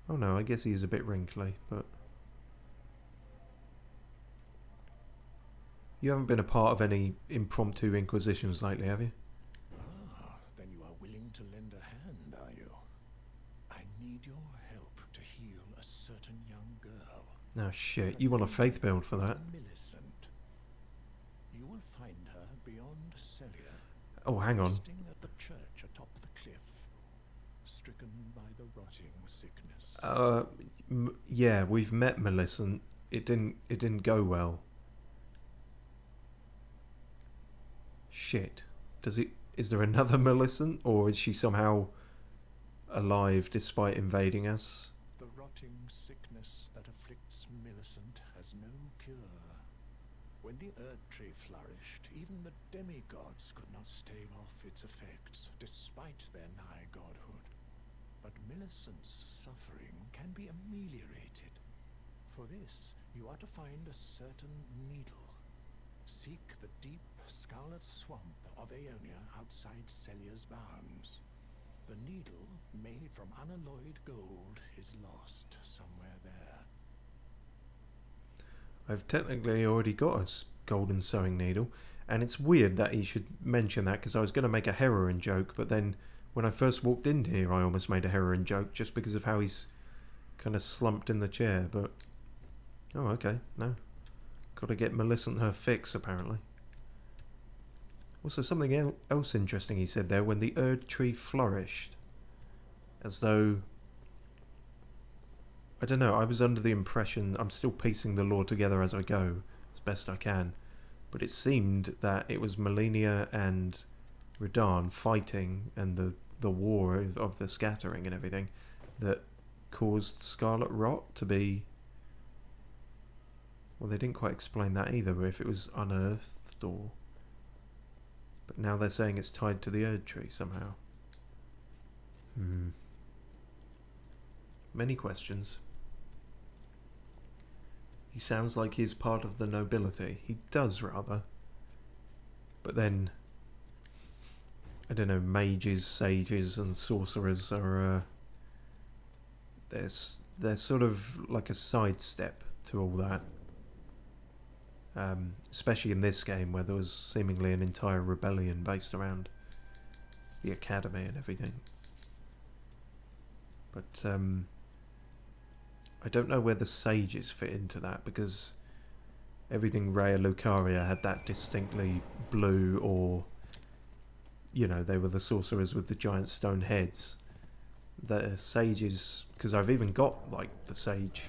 Oh no, I guess he is a bit wrinkly, but... You haven't been a part of any impromptu inquisitions lately, have you? Ah, then you are willing to lend a hand, are you? I need your help to heal a certain young girl. Oh shit, you want a faith build for that? Millicent. You will find her beyond Celia. Oh, hang on. Resting at the church atop the cliff, stricken by the rotting sickness. Yeah, we've met Millicent. It didn't go well. Shit. Is there another Millicent, or is she somehow alive despite invading us? The rotting sickness that afflicts Millicent has no cure. When the Erd Tree flourished, even the demigods could not stave off its effects, despite their nigh godhood. But Millicent's suffering can be ameliorated. For this, you are to find a certain needle. Seek the deep scarlet swamp of Aeonia outside Celia's bounds. The needle, made from unalloyed gold, is lost somewhere there. I've technically already got a golden sewing needle, and it's weird that he should mention that, because I was going to make a heroin joke, but then when I first walked in here I almost made a heroin joke just because of how he's kind of slumped in the chair, but... Oh, okay, no. Got to get Millicent her fix, apparently. Also, something else interesting he said there, when the Erd Tree flourished. As though... I don't know, I was under the impression... I'm still piecing the lore together as I go, as best I can. But it seemed that it was Melania and Radahn fighting, and the war of the scattering and everything, that caused Scarlet Rot to be... Well, they didn't quite explain that either, if it was unearthed or... But now they're saying it's tied to the Erd Tree somehow. Many questions. He sounds like he's part of the nobility. He does, rather. But then... I don't know, mages, sages and sorcerers are... they're sort of like a sidestep to all that. Especially in this game, where there was seemingly an entire rebellion based around the academy and everything. But I don't know where the sages fit into that, because everything Rhea Lucaria had that distinctly blue, or, you know, they were the sorcerers with the giant stone heads. The sages, because I've even got like the sage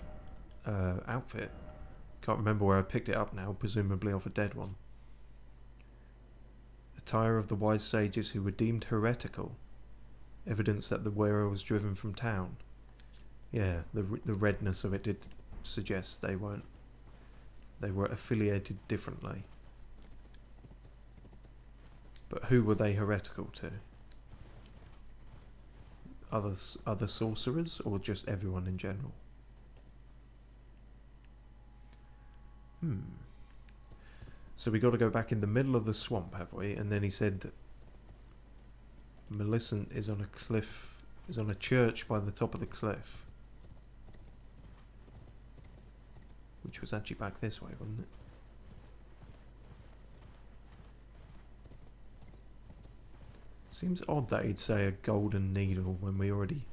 outfit. Can't remember where I picked it up now, presumably off a dead one. Attire of the wise sages who were deemed heretical. Evidence that the wearer was driven from town. Yeah, the redness of it did suggest they weren't. They were affiliated differently. But who were they heretical to? Other sorcerers, or just everyone in general? So we got to go back in the middle of the swamp, have we? And then he said that Millicent is on a cliff, is on a church by the top of the cliff. Which was actually back this way, wasn't it? Seems odd that he'd say a golden needle when we already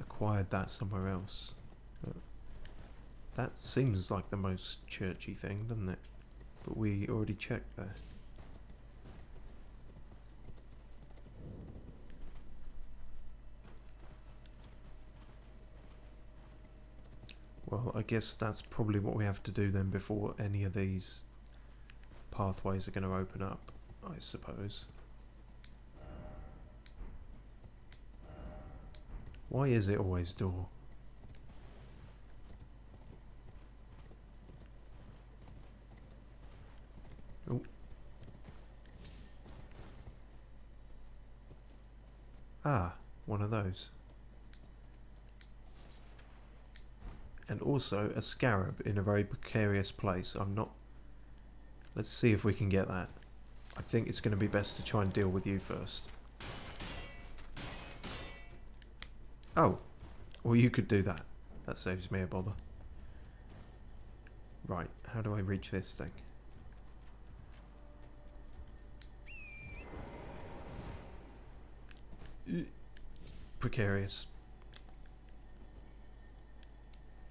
acquired that somewhere else. That seems like the most churchy thing, doesn't it? But we already checked there. Well, I guess that's probably what we have to do then before any of these pathways are going to open up, I suppose. Why is it always door? Oh. Ah, one of those. And also a scarab in a very precarious place. I'm not... Let's see if we can get that. I think it's going to be best to try and deal with you first. Oh. Well, you could do that. That saves me a bother. Right, how do I reach this thing? Precarious.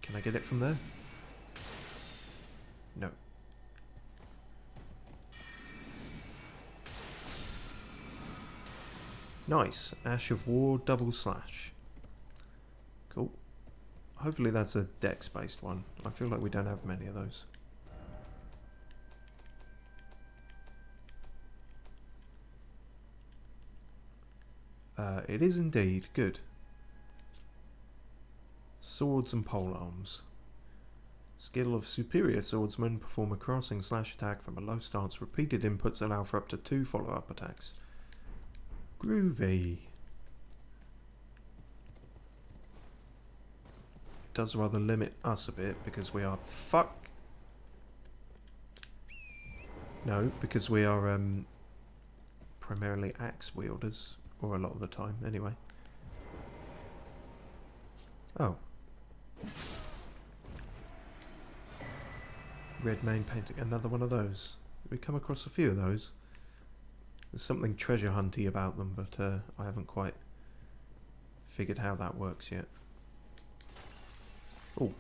Can I get it from there? No. Nice. Ash of War double slash. Cool. Hopefully that's a dex based one. I feel like we don't have many of those. It is indeed. Good. Swords and polearms. Skill of superior swordsman. Perform a crossing slash attack from a low stance. Repeated inputs allow for up to 2 follow-up attacks. Groovy. Does rather limit us a bit because we are... Fuck! No, because we are primarily axe wielders. Or a lot of the time, anyway. Oh. Red main painting, another one of those. We come across a few of those. There's something treasure hunty about them, but I haven't quite figured how that works yet. Oh.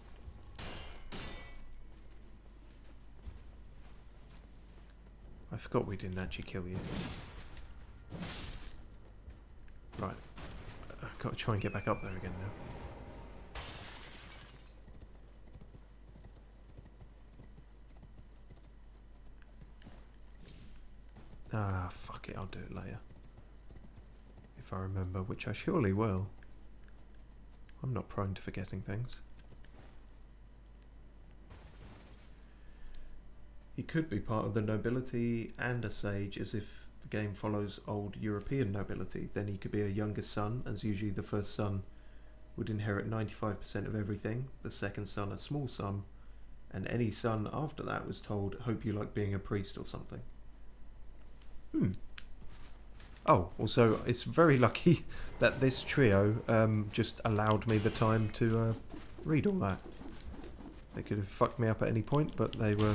I forgot we didn't actually kill you. Right. I've got to try and get back up there again now. Ah, fuck it, I'll do it later. If I remember, which I surely will. I'm not prone to forgetting things. He could be part of the nobility and a sage, as if the game follows old European nobility. Then he could be a younger son, as usually the first son would inherit 95% of everything, the second son a small sum, and any son after that was told, hope you like being a priest or something. Oh, also, it's very lucky that this trio just allowed me the time to read all that. They could have fucked me up at any point, but they were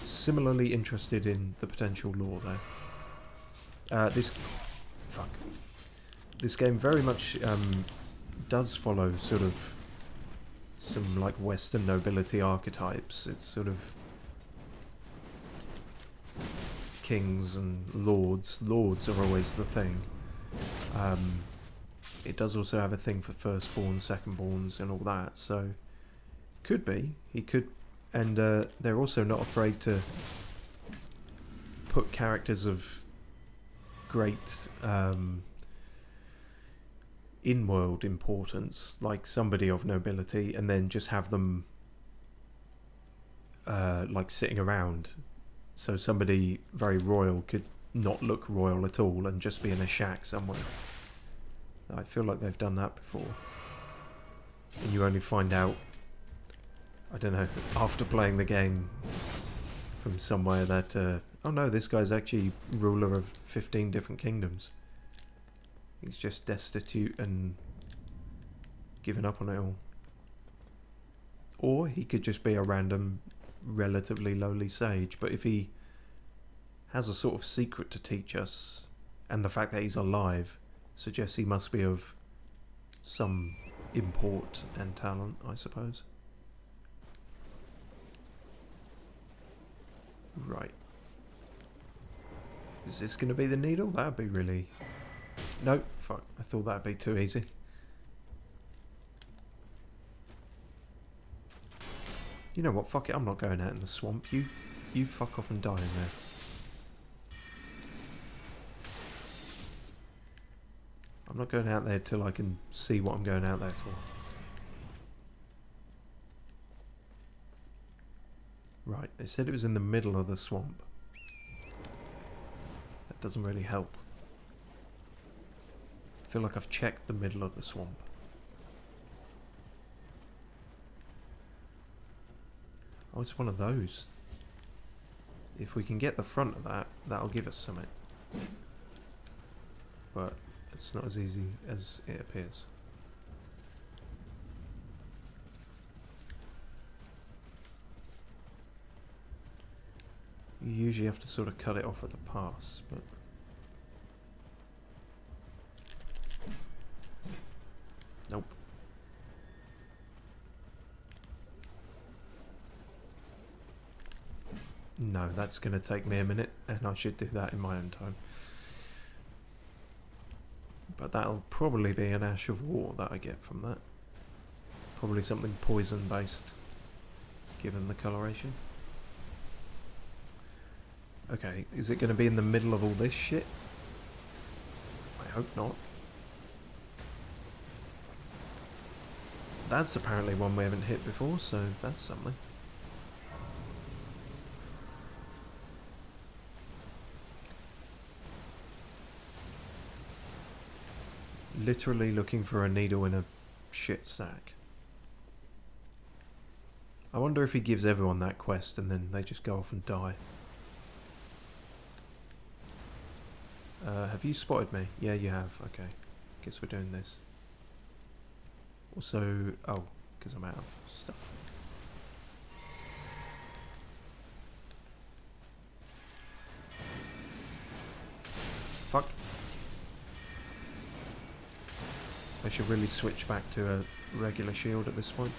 similarly interested in the potential lore there. This game very much does follow sort of some like Western nobility archetypes. It's sort of kings and lords. Lords are always the thing. It does also have a thing for firstborns, secondborns, and all that. So could be he could, and they're also not afraid to put characters of great in-world importance, like somebody of nobility, and then just have them like sitting around. So somebody very royal could not look royal at all and just be in a shack somewhere. I feel like they've done that before. And you only find out, I don't know, after playing the game from somewhere that, oh no, this guy's actually ruler of 15 different kingdoms. He's just destitute and given up on it all. Or he could just be a random, relatively lowly sage. But if he has a sort of secret to teach us, and the fact that he's alive suggests he must be of some import and talent, I suppose. Right. Is this going to be the needle? That'd be really... No, fuck. I thought that'd be too easy. You know what? Fuck it. I'm not going out in the swamp. You fuck off and die in there. I'm not going out there till I can see what I'm going out there for. Right. They said it was in the middle of the swamp. That doesn't really help. I feel like I've checked the middle of the swamp. Oh, it's one of those. If we can get the front of that, that'll give us something. But it's not as easy as it appears. You usually have to sort of cut it off at the pass, but... Nope. No, that's going to take me a minute, and I should do that in my own time. But that'll probably be an ash of war that I get from that. Probably something poison based, given the coloration. Okay, is it going to be in the middle of all this shit? I hope not. That's apparently one we haven't hit before, so that's something. Literally looking for a needle in a shit sack. I wonder if he gives everyone that quest and then they just go off and die. Have you spotted me? Yeah, you have. Okay. Guess we're doing this. Also... Oh, because I'm out of stuff. Fuck. I should really switch back to a regular shield at this point.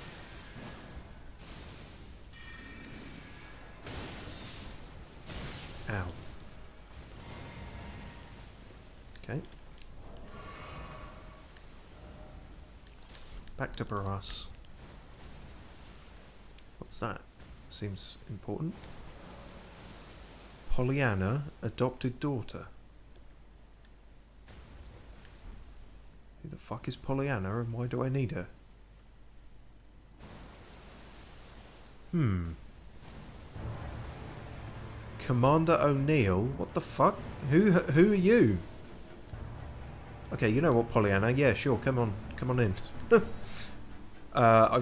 Ow. Okay. Back to Barras. What's that? Seems important. Pollyanna, adopted daughter. Who the fuck is Pollyanna and why do I need her? Commander O'Neill? What the fuck? Who are you? Okay, you know what, Pollyanna? Yeah, sure, come on in. I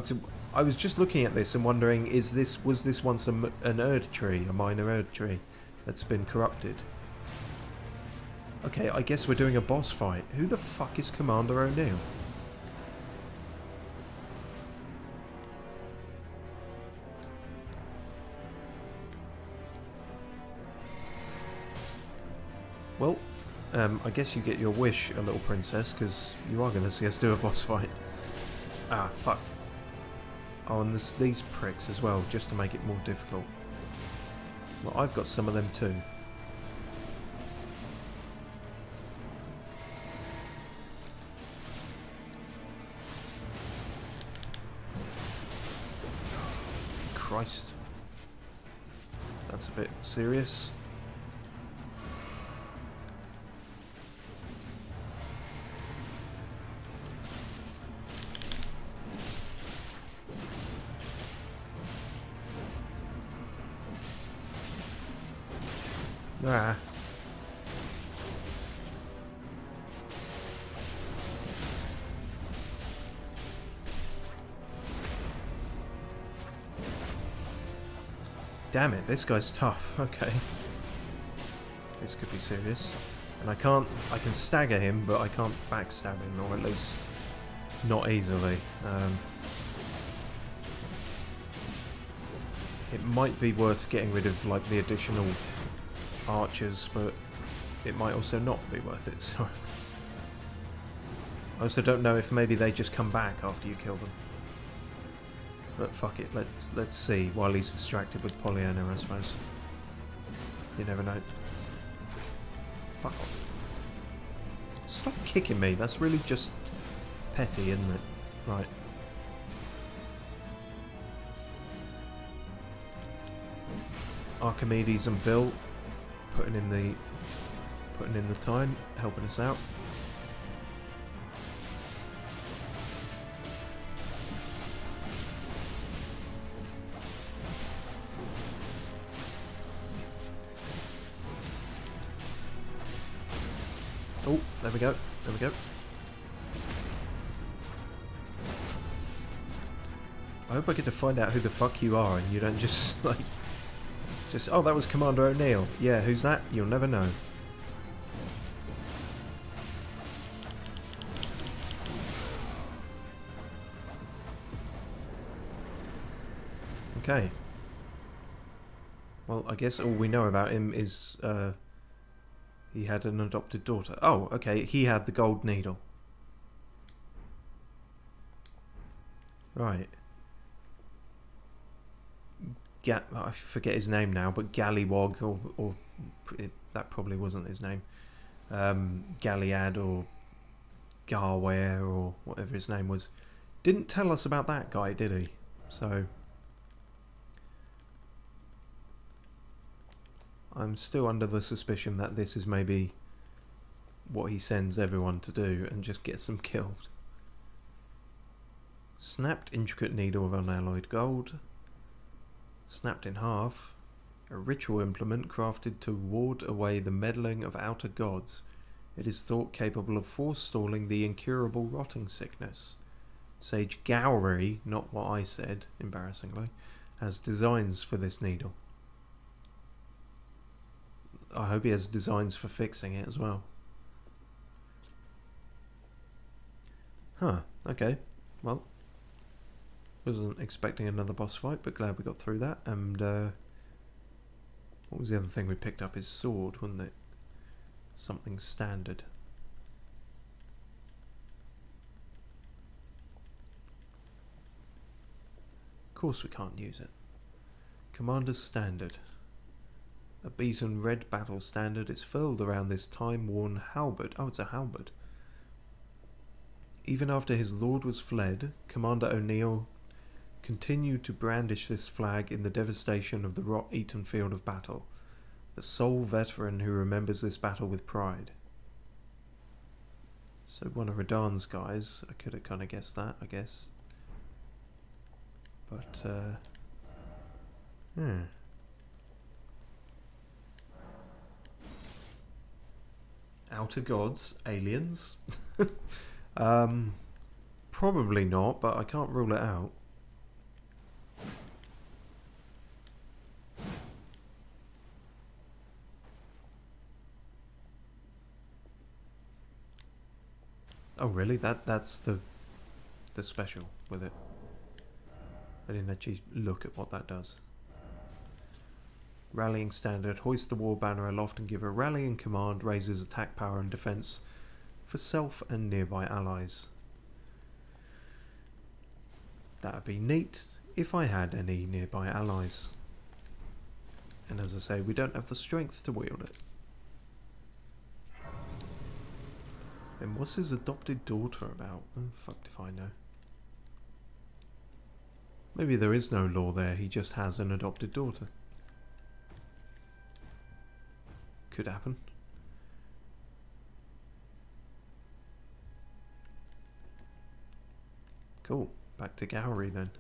was just looking at this and wondering, was this once an Erd tree, a minor Erd tree, that's been corrupted? Okay, I guess we're doing a boss fight. Who the fuck is Commander O'Neill? Well, I guess you get your wish, a little princess, because you are going to see us do a boss fight. Ah, fuck. Oh, and there's these pricks as well, just to make it more difficult. Well, I've got some of them too. Christ. That's a bit serious. Ah. Damn it, this guy's tough. Okay. This could be serious. And I can stagger him, but I can't backstab him, or at least not easily. It might be worth getting rid of like the additional archers, but it might also not be worth it, so I also don't know if maybe they just come back after you kill them. But fuck it, let's see while he's distracted with Pollyanna, I suppose. You never know. Fuck off. Stop kicking me, that's really just petty, isn't it? Right. Archimedes and Bill putting in the time, helping us out. Oh, there we go. There we go. I hope I get to find out who the fuck you are and you don't just, like... Just, oh, that was Commander O'Neill. Yeah, who's that? You'll never know. Okay. Well, I guess all we know about him is, he had an adopted daughter. Oh, okay, he had the gold needle. Right. I forget his name now, but Gallywog, or that probably wasn't his name. Galliad or Garware or whatever his name was. Didn't tell us about that guy, did he? So I'm still under the suspicion that this is maybe what he sends everyone to do and just gets them killed. Snapped intricate needle of unalloyed gold. Snapped in half. A ritual implement crafted to ward away the meddling of outer gods. It is thought capable of forestalling the incurable rotting sickness. Sage Gowry, not what I said, embarrassingly, has designs for this needle. I hope he has designs for fixing it as well. Huh, okay. Well, wasn't expecting another boss fight, but glad we got through that. And what was the other thing we picked up? His sword, wasn't it? Something standard. Of course we can't use it. Commander's standard. A beaten red battle standard is furled around this time-worn halberd. Oh, it's a halberd. Even after his lord was fled, Commander O'Neill continued to brandish this flag in the devastation of the rot-eaten field of battle. The sole veteran who remembers this battle with pride. So one of Radahn's guys. I could have kind of guessed that, I guess. But, Outer gods? Aliens? Probably not, but I can't rule it out. Oh really? That's the special with it. I didn't actually look at what that does. Rallying standard. Hoist the war banner aloft and give a rallying command. Raises attack power and defense for self and nearby allies. That'd be neat if I had any nearby allies. And as I say, we don't have the strength to wield it. And what's his adopted daughter about? Oh, fucked if I know. Maybe there is no law there, he just has an adopted daughter. Could happen. Cool. Back to Gowry then.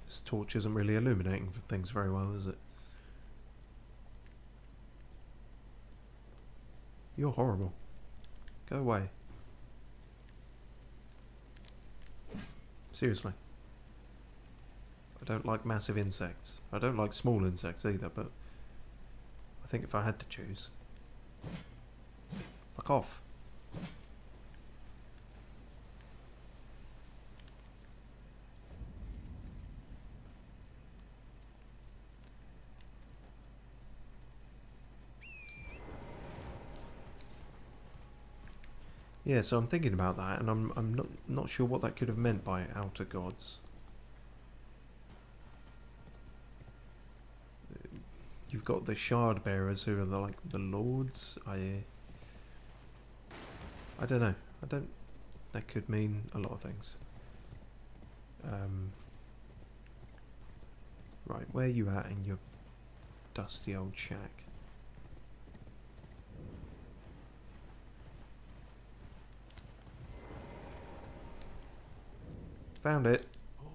This torch isn't really illuminating things very well, is it? You're horrible. Go away. Seriously. I don't like massive insects. I don't like small insects either, but I think if I had to choose... Fuck off. Yeah, so I'm thinking about that, and I'm not sure what that could have meant by outer gods. You've got the shard bearers who are like the lords. I don't know. That could mean a lot of things. Right, where are you at in your dusty old shack? Found it. Oh,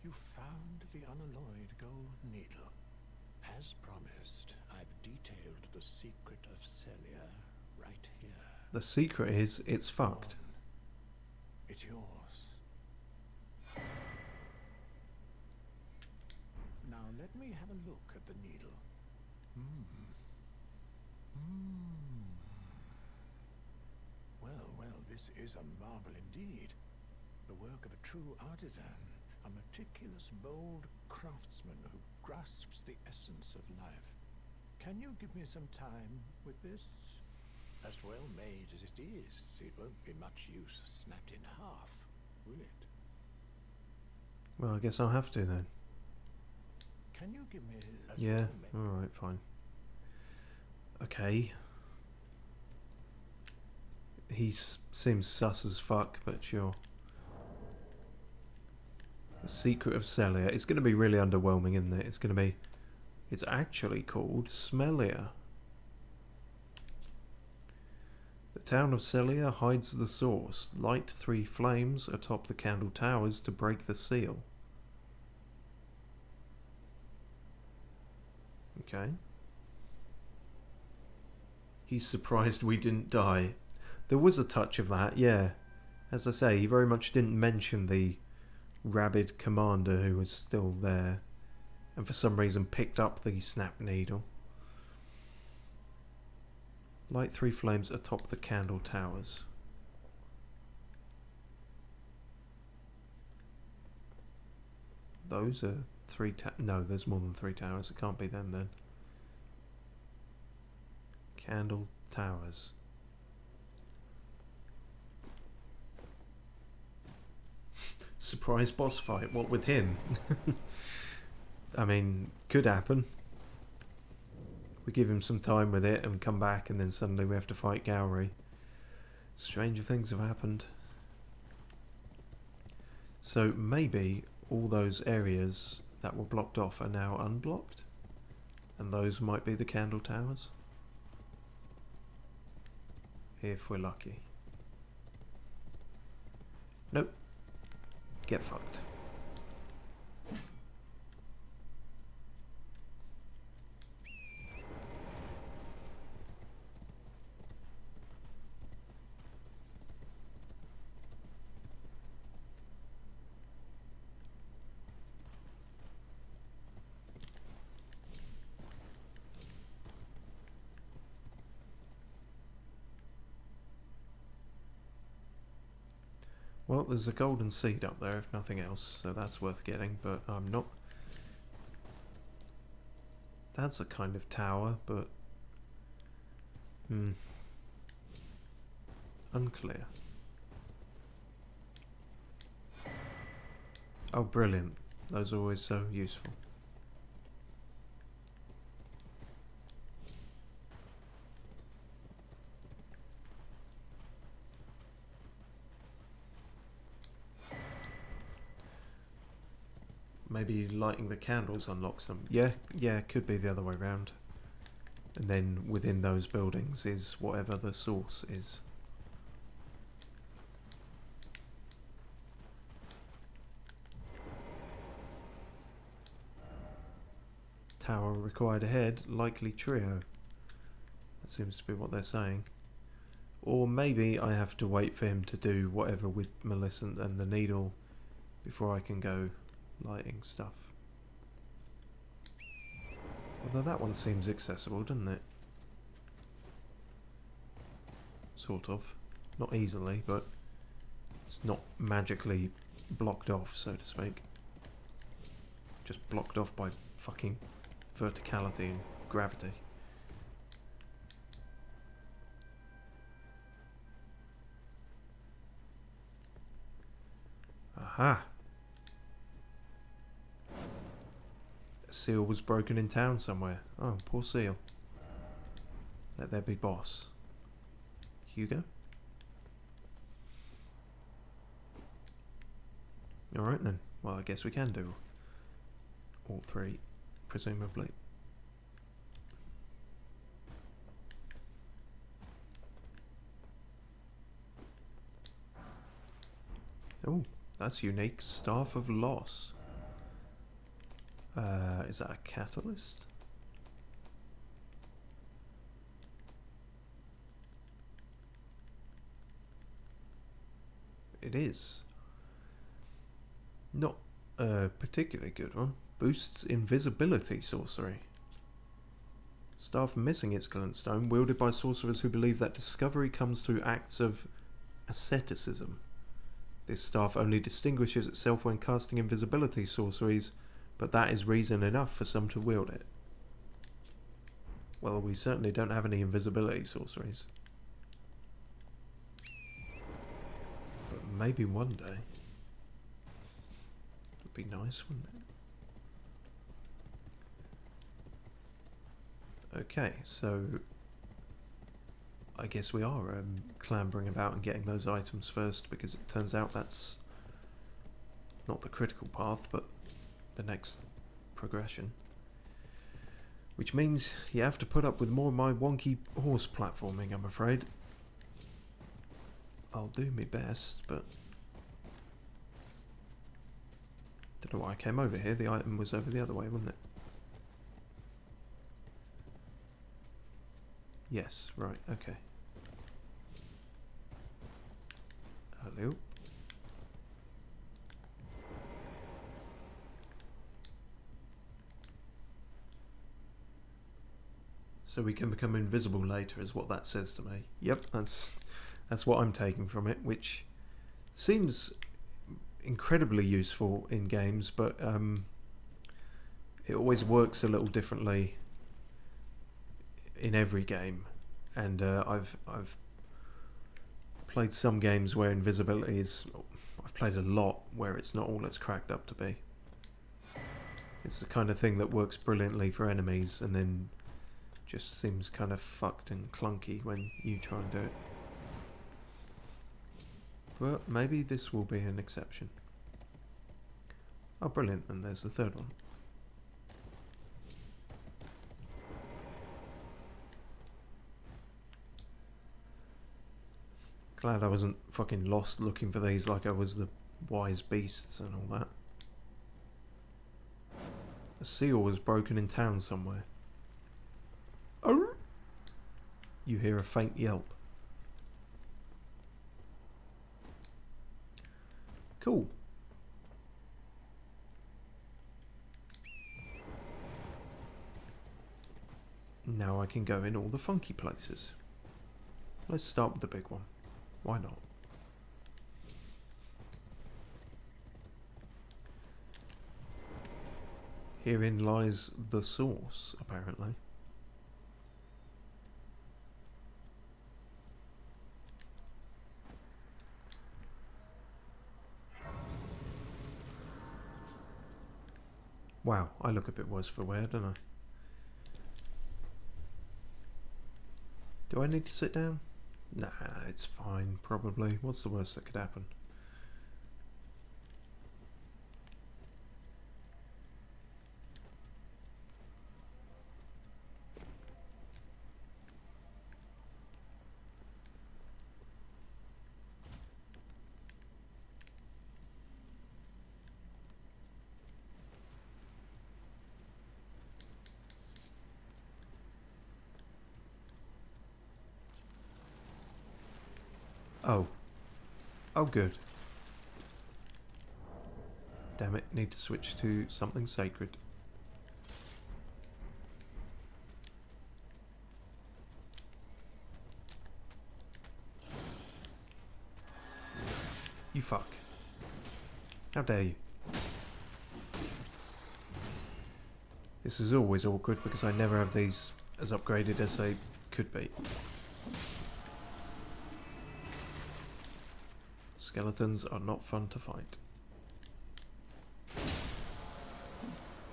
you found the unalloyed gold needle. As promised, I've detailed the secret of Celia right here. The secret is it's fucked. It's yours. Now let me have a look at the needle. Well, this is a marvel indeed. The work of a true artisan, a meticulous, bold craftsman who grasps the essence of life. Can you give me some time with this? As well made as it is, it won't be much use snapped in half, will it? Well, I guess I'll have to then. Can you give me as Yeah, well made? alright, fine. Okay. He seems sus as fuck, but sure. The Secret of Celia. It's going to be really underwhelming, isn't it? It's going to be... It's actually called Smellia. The town of Celia hides the source. Light 3 flames atop the candle towers to break the seal. Okay. He's surprised we didn't die. There was a touch of that, yeah. As I say, he very much didn't mention the rabid commander who was still there and for some reason picked up the snap needle. Light 3 flames atop the candle towers. Those are 3 no, there's more than 3 towers. It can't be them then. Candle towers. Surprise boss fight. What with him? I mean, could happen. We give him some time with it and come back and then suddenly we have to fight Gowry. Stranger things have happened. So maybe all those areas that were blocked off are now unblocked? And those might be the candle towers? If we're lucky. Nope. Get fucked. Well, there's a golden seed up there, if nothing else, so that's worth getting, but I'm not... That's a kind of tower, but... Unclear. Oh, brilliant. Those are always so useful. Maybe lighting the candles unlocks them. Yeah, could be the other way around. And then within those buildings is whatever the source is. Tower required ahead, likely trio. That seems to be what they're saying. Or maybe I have to wait for him to do whatever with Millicent and the needle before I can go lighting stuff. Although that one seems accessible, doesn't it? Sort of. Not easily, but it's not magically blocked off, so to speak. Just blocked off by fucking verticality and gravity. Aha! A seal was broken in town somewhere. Oh, poor seal. Let there be boss. Hugo? Alright then. Well, I guess we can do all 3, presumably. Oh, that's unique. Staff of Loss. Is that a catalyst? it is. Not a particularly good one. Boosts invisibility sorcery. Staff missing its glintstone, wielded by sorcerers who believe that discovery comes through acts of asceticism. This staff only distinguishes itself when casting invisibility sorceries, but that is reason enough for some to wield it. Well, we certainly don't have any invisibility sorceries. But maybe one day. Would be nice, wouldn't it? Okay, so I guess we are clambering about and getting those items first, because it turns out that's not the critical path, but the next progression. Which means you have to put up with more of my wonky horse platforming, I'm afraid. I'll do my best, but don't know why I came over here. The item was over the other way, wasn't it? Yes, right, okay. Hello. So we can become invisible later, is what that says to me. Yep, that's what I'm taking from it, which seems incredibly useful in games, but it always works a little differently in every game. And I've played some games where invisibility is... I've played a lot where it's not all it's cracked up to be. It's the kind of thing that works brilliantly for enemies and then just seems kind of fucked and clunky when you try and do it. But maybe this will be an exception. Oh, brilliant, and there's the third one. Glad I wasn't fucking lost looking for these like I was the wise beasts and all that. A seal was broken in town somewhere. Oh! You hear a faint yelp. Cool. Now I can go in all the funky places. Let's start with the big one. Why not? Herein lies the source, apparently. Wow, I look a bit worse for wear, don't I? Do I need to sit down? Nah, it's fine, probably. What's the worst that could happen? Oh. Oh, good. Damn it, need to switch to something sacred. You fuck. How dare you? This is always awkward because I never have these as upgraded as they could be. Skeletons are not fun to fight.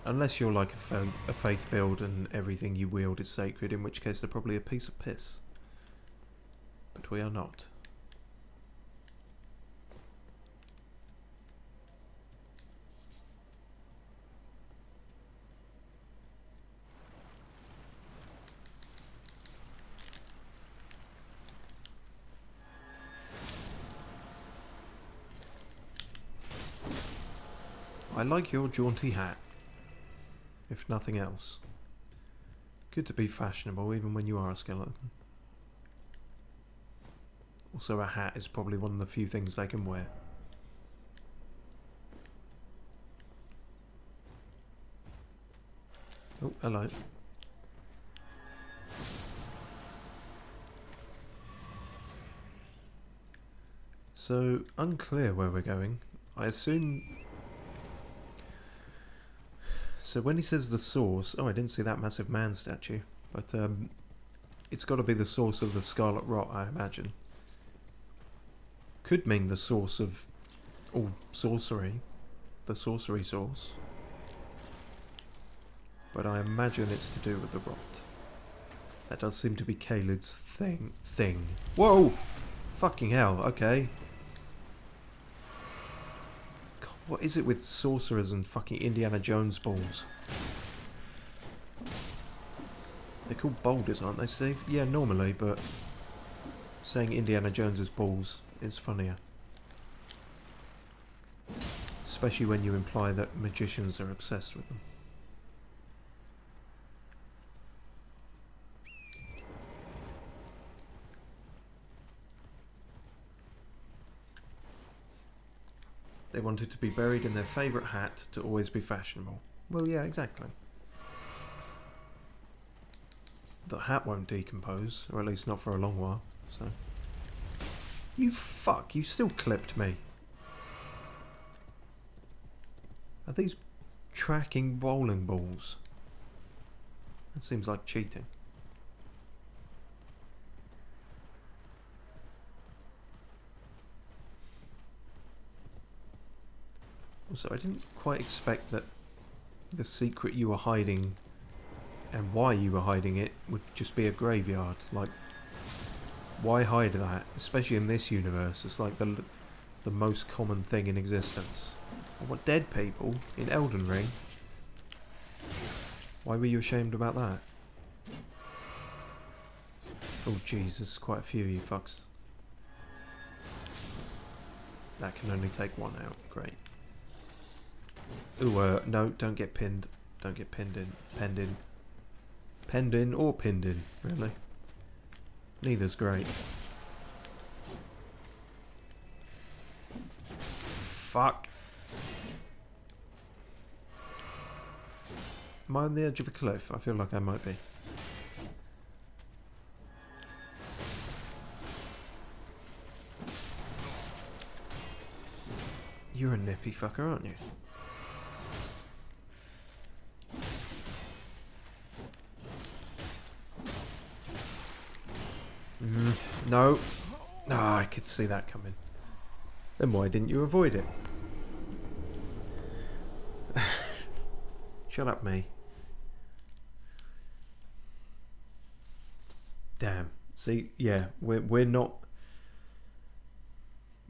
Unless you're like a faith build and everything you wield is sacred, in which case they're probably a piece of piss. But we are not. I like your jaunty hat, if nothing else. Good to be fashionable even when you are a skeleton. Also, a hat is probably one of the few things they can wear. Oh, hello. So, unclear where we're going. I assume... So when he says the source... Oh, I didn't see that massive man statue. But, it's got to be the source of the Scarlet Rot, I imagine. Could mean the source of all sorcery. The sorcery source. But I imagine it's to do with the rot. That does seem to be Caelid's thing. Whoa! Fucking hell, okay. God, what is it with sorcerers and fucking Indiana Jones balls? They're called boulders, aren't they, Steve? Yeah, normally, but saying Indiana Jones's balls is funnier. Especially when you imply that magicians are obsessed with them. They wanted to be buried in their favourite hat to always be fashionable. Well, yeah, exactly. The hat won't decompose, or at least not for a long while, so... You fuck, you still clipped me. Are these tracking bowling balls? That seems like cheating. Also, I didn't quite expect that the secret you were hiding and why you were hiding it would just be a graveyard. Like, why hide that? Especially in this universe, it's like the most common thing in existence. I want dead people in Elden Ring. Why were you ashamed about that? Oh Jesus, quite a few, you fucks. That can only take one out, great. Ooh, no, don't get pinned. Don't get pinned in. Penned in. Penned in or pinned in, really. Neither's great. Fuck. Am I on the edge of a cliff? I feel like I might be. You're a nippy fucker, aren't you? No. Ah, I could see that coming. Then why didn't you avoid it? Shut up, me. Damn. See, yeah, we're not...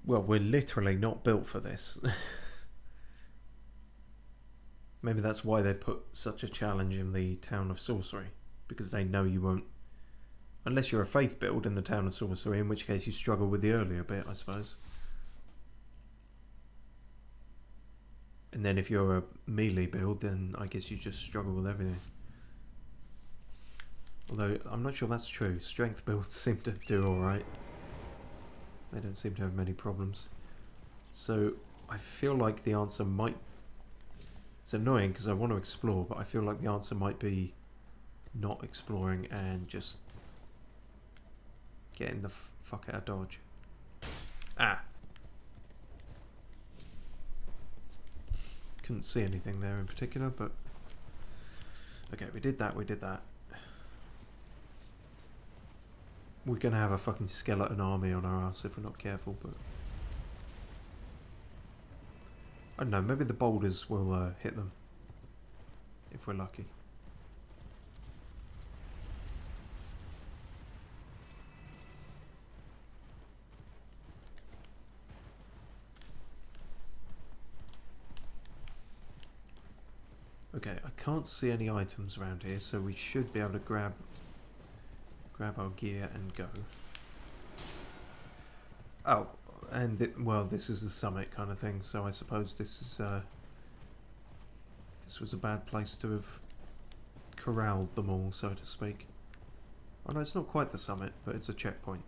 Well, we're literally not built for this. Maybe that's why they put such a challenge in the Town of Sorcery. Because they know you won't... Unless you're a faith build in the Town of Sorcery, in which case you struggle with the earlier bit, I suppose. And then if you're a melee build, then I guess you just struggle with everything. Although, I'm not sure that's true. Strength builds seem to do alright. They don't seem to have many problems. So, I feel like the answer might... It's annoying because I want to explore, but I feel like the answer might be not exploring and just getting the fuck out of Dodge. Ah! Couldn't see anything there in particular, but... Okay, we did that, we did that. We're gonna have a fucking skeleton army on our ass if we're not careful, but... I don't know, maybe the boulders will hit them. If we're lucky. Okay, I can't see any items around here, so we should be able to grab our gear and go. Oh, and well, this is the summit kind of thing, so I suppose this is this was a bad place to have corralled them all, so to speak. Oh no, it's not quite the summit, but it's a checkpoint.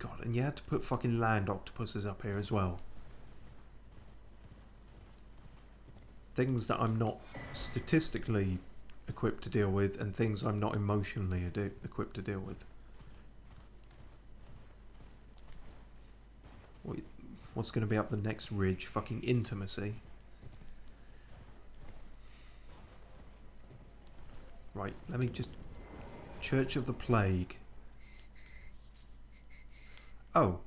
God, and you had to put fucking land octopuses up here as well. Things that I'm not statistically equipped to deal with, and things I'm not emotionally equipped to deal with. What's going to be up the next ridge? Fucking intimacy. Right, let me just... Church of the Plague. Oh.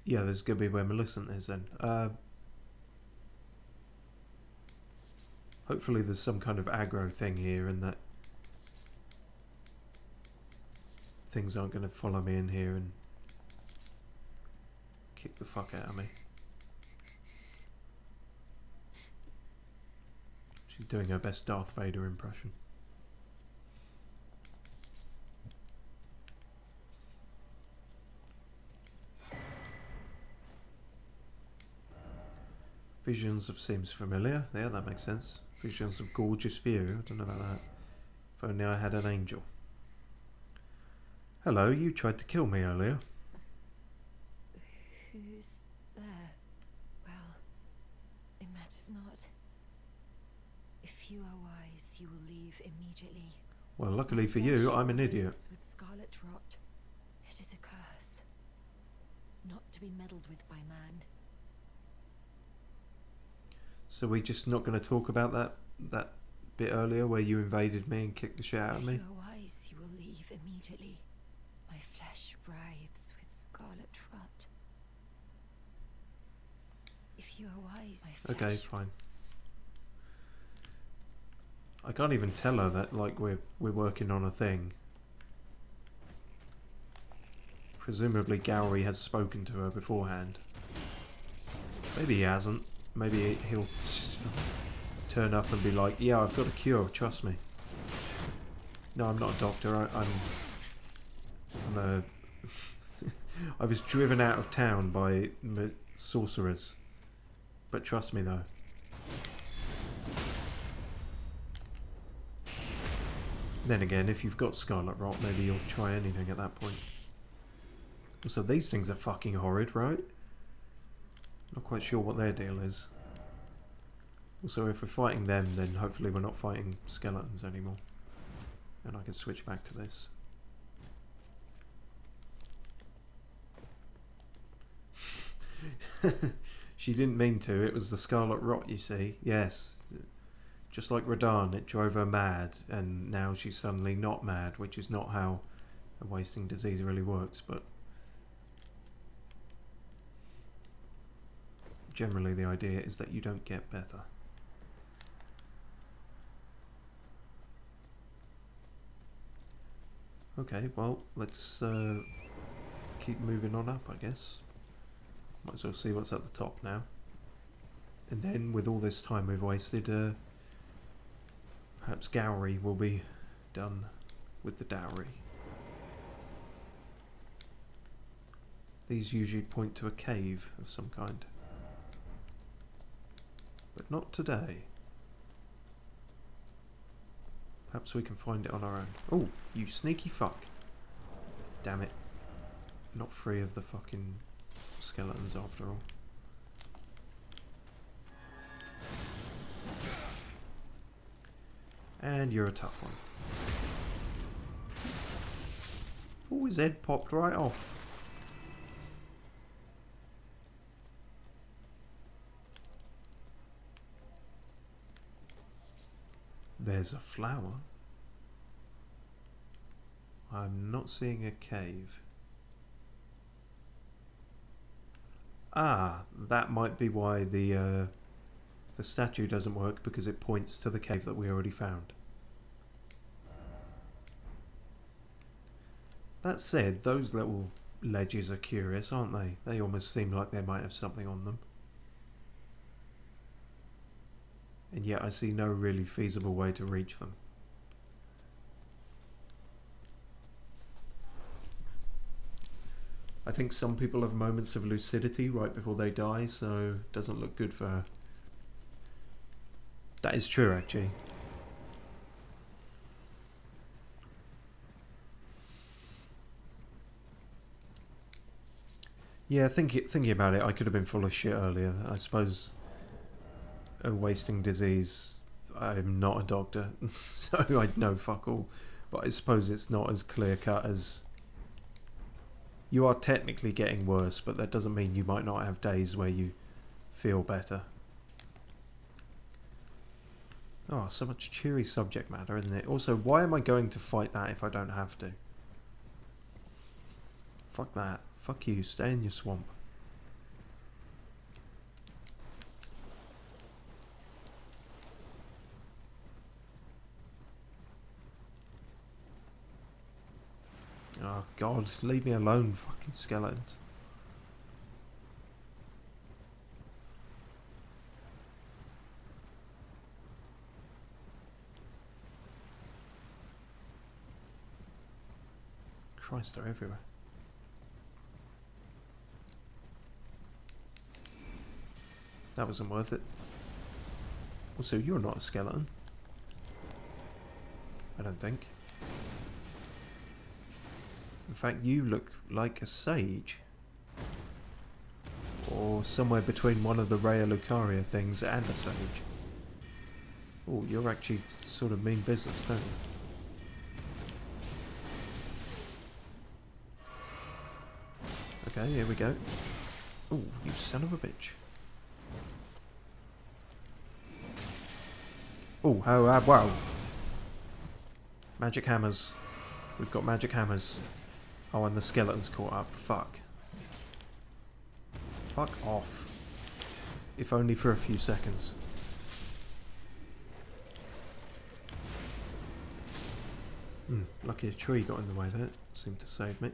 Yeah, there's going to be where Millicent is then. Hopefully there's some kind of aggro thing here and that things aren't going to follow me in here and kick the fuck out of me. She's doing her best Darth Vader impression. Visions of seems familiar. Yeah, that makes sense. Visions of gorgeous view. I don't know about that. If only I had an angel. Hello, you tried to kill me earlier. Who's there? Well, it matters not. If you are wise, you will leave immediately. Well, luckily for you, I'm an idiot. With scarlet rot. It is a curse. Not to be meddled with by man. So we're just not going to talk about that bit earlier where you invaded me and kicked the shit out of me? If you are wise, you will leave immediately. My flesh writhes with scarlet rot. If you are wise, my flesh... Okay, fine. I can't even tell her that, like, we're working on a thing. Presumably Gowry has spoken to her beforehand. Maybe he hasn't. Maybe he'll just turn up and be like, yeah, I've got a cure, trust me. No, I'm not a doctor. I'm a... I was driven out of town by sorcerers. But trust me, though. Then again, if you've got Scarlet Rot, maybe you'll try anything at that point. So these things are fucking horrid, right? Not quite sure what their deal is. Also, if we're fighting them, then hopefully we're not fighting skeletons anymore. And I can switch back to this. She didn't mean to, it was the Scarlet Rot, you see. Yes. Just like Radahn, it drove her mad, and now she's suddenly not mad, which is not how a wasting disease really works, but generally the idea is that you don't get better. Okay, well, let's keep moving on up, I guess. Might as well see what's at the top now. And then, with all this time we've wasted, perhaps Gowry will be done with the dowry. These usually point to a cave of some kind. But not today. Perhaps we can find it on our own. Oh, you sneaky fuck. Damn it. Not free of the fucking skeletons after all. And you're a tough one. Oh, his head popped right off. There's a flower. I'm not seeing a cave. Ah, that might be why the statue doesn't work, because it points to the cave that we already found. That said, those little ledges are curious, aren't they? They almost seem like they might have something on them. And yet I see no really feasible way to reach them. I think some people have moments of lucidity right before they die, so it doesn't look good for her. That is true, actually. Yeah, thinking about it, I could have been full of shit earlier. I suppose a wasting disease, I'm not a doctor, so I know fuck all. But I suppose it's not as clear cut as... You are technically getting worse, but that doesn't mean you might not have days where you feel better. Oh, so much cheery subject matter, isn't it? Also, why am I going to fight that if I don't have to? Fuck that. Fuck you, stay in your swamp. Oh god, leave me alone, fucking skeletons. Christ, they're everywhere. That wasn't worth it. Also, you're not a skeleton. I don't think. In fact, you look like a sage. Or somewhere between one of the Rhea Lucaria things and a sage. Oh, you're actually sort of mean business, don't you? Okay, here we go. Oh, you son of a bitch. Oh, wow. Magic hammers. We've got magic hammers. Oh, and the skeleton's caught up. Fuck. Fuck off. If only for a few seconds. Lucky a tree got in the way there. Seemed to save me.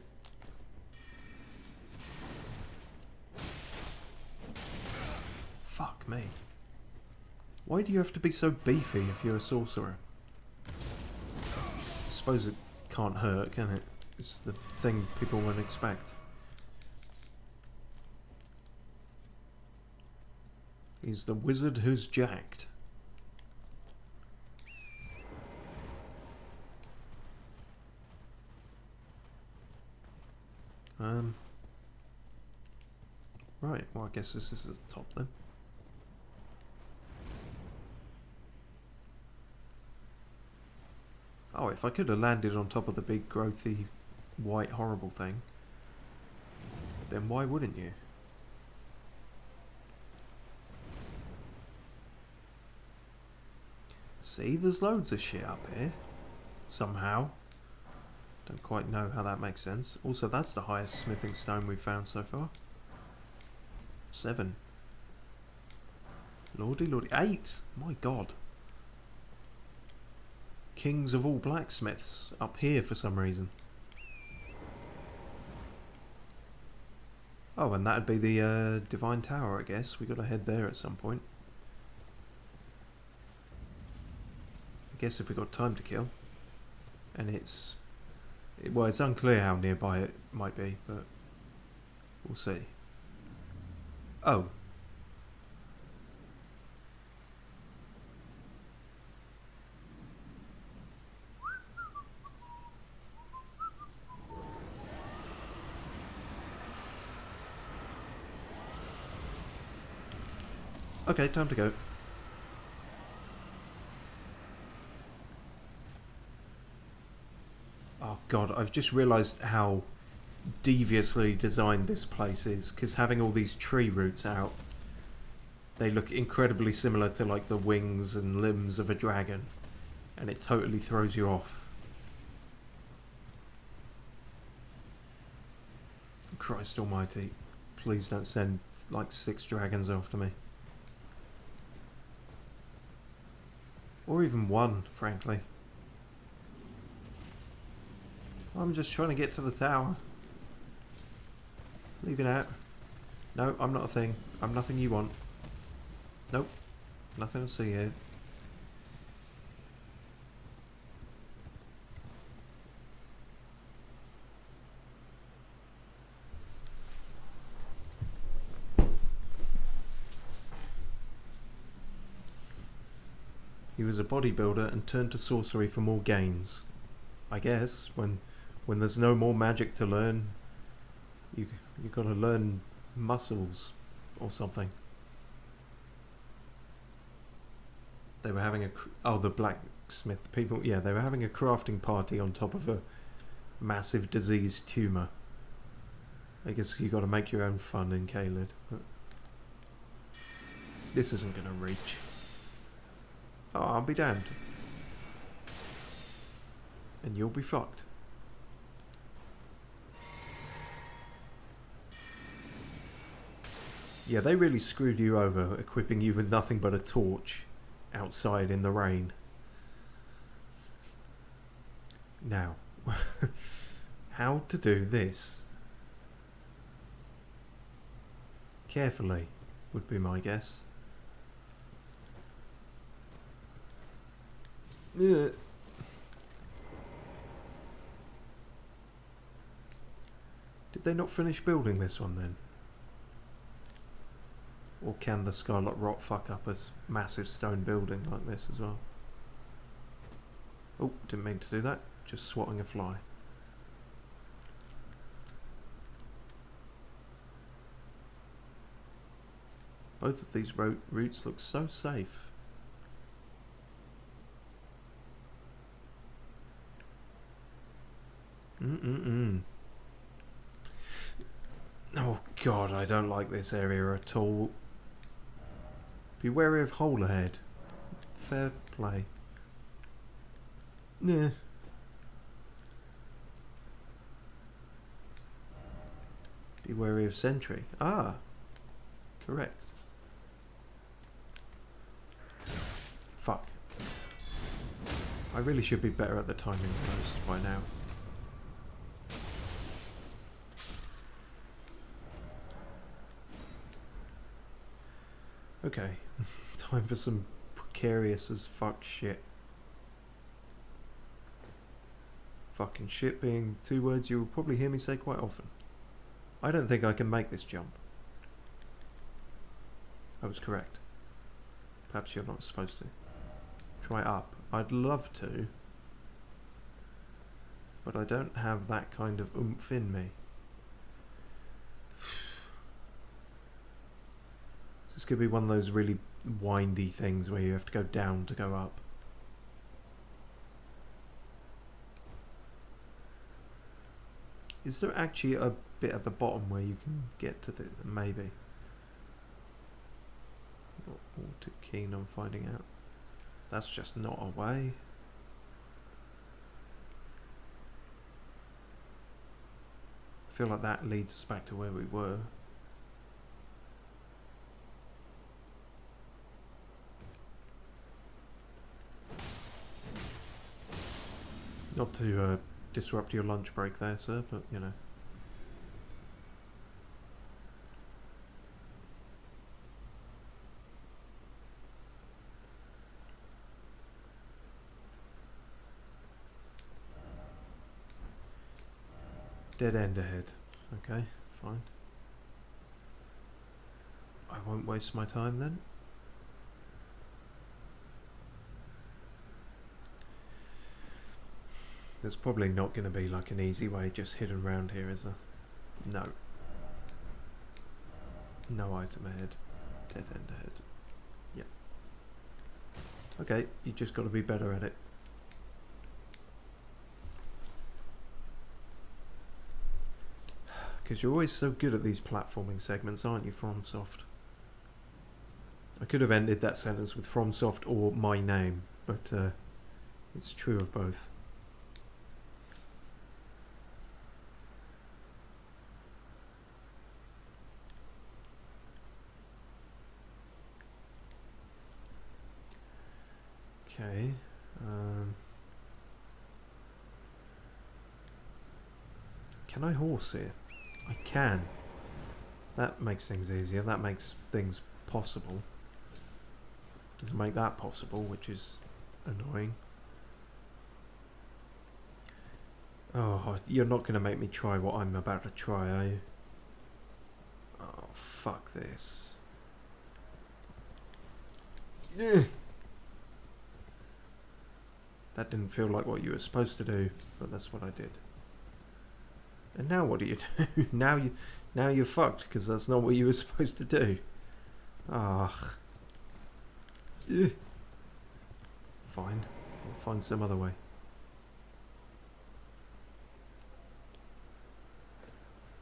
Fuck me. Why do you have to be so beefy if you're a sorcerer? I suppose it can't hurt, can it? It's the thing people wouldn't expect. He's the wizard who's jacked. Right, well I guess this is the top then. Oh, if I could have landed on top of the big growthy white horrible thing, then why wouldn't you? See, there's loads of shit up here. Somehow. Don't quite know how that makes sense. Also, that's the highest smithing stone we've found so far. 7. Lordy, lordy. 8! My god. Kings of all blacksmiths up here for some reason. Oh, and that'd be the Divine Tower, I guess. We gotta head there at some point. I guess if we got time to kill. And it's... well, it's unclear how nearby it might be, but we'll see. Oh. Okay, time to go. Oh god, I've just realised how deviously designed this place is, because having all these tree roots out, they look incredibly similar to like the wings and limbs of a dragon, and it totally throws you off. Christ almighty, please don't send like 6 dragons after me. Or even 1, frankly. I'm just trying to get to the tower. Leaving out. No, I'm not a thing. I'm nothing you want. Nope. Nothing to see here. He was a bodybuilder and turned to sorcery for more gains. I guess, when there's no more magic to learn, you gotta learn muscles or something. They were having the blacksmith people, yeah, they were having a crafting party on top of a massive diseased tumour. I guess you got to make your own fun in Caelid. But this isn't going to reach. Oh, I'll be damned. And you'll be fucked. Yeah, they really screwed you over, equipping you with nothing but a torch outside in the rain. Now, how to do this? Carefully, would be my guess. Did they not finish building this one then? Or can the Scarlet Rot fuck up a massive stone building like this as well? Oh, didn't mean to do that. Just swatting a fly. Both of these routes look so safe. Oh god, I don't like this area at all. Be wary of hole ahead. Fair play. Yeah. Be wary of sentry. Ah, correct. Fuck. I really should be better at the timing of those by now. Okay, time for some precarious as fuck shit. Fucking shit being two words you will probably hear me say quite often. I don't think I can make this jump. I was correct. Perhaps you're not supposed to. Try up. I'd love to. But I don't have that kind of oomph in me. This could be one of those really windy things where you have to go down to go up. Is there actually a bit at the bottom where you can get to the... maybe. Not all too keen on finding out. That's just not a way. I feel like that leads us back to where we were. Not to disrupt your lunch break there, sir, but you know. Dead end ahead. Okay, fine. I won't waste my time then. There's probably not going to be like an easy way just hidden around here, is there? No. No item ahead. Dead end ahead. Yep. Okay, you just got to be better at it. Because you're always so good at these platforming segments, aren't you, FromSoft? I could have ended that sentence with FromSoft or my name, but it's true of both. Okay. Can I horse here? I can. That makes things easier. That makes things possible. Doesn't make that possible, which is annoying. Oh, you're not going to make me try what I'm about to try, are you? Oh, fuck this. Ugh. That didn't feel like what you were supposed to do, but that's what I did. And now what do you do? Now you're fucked, because that's not what you were supposed to do. Ah. Ugh. Fine. I'll find some other way.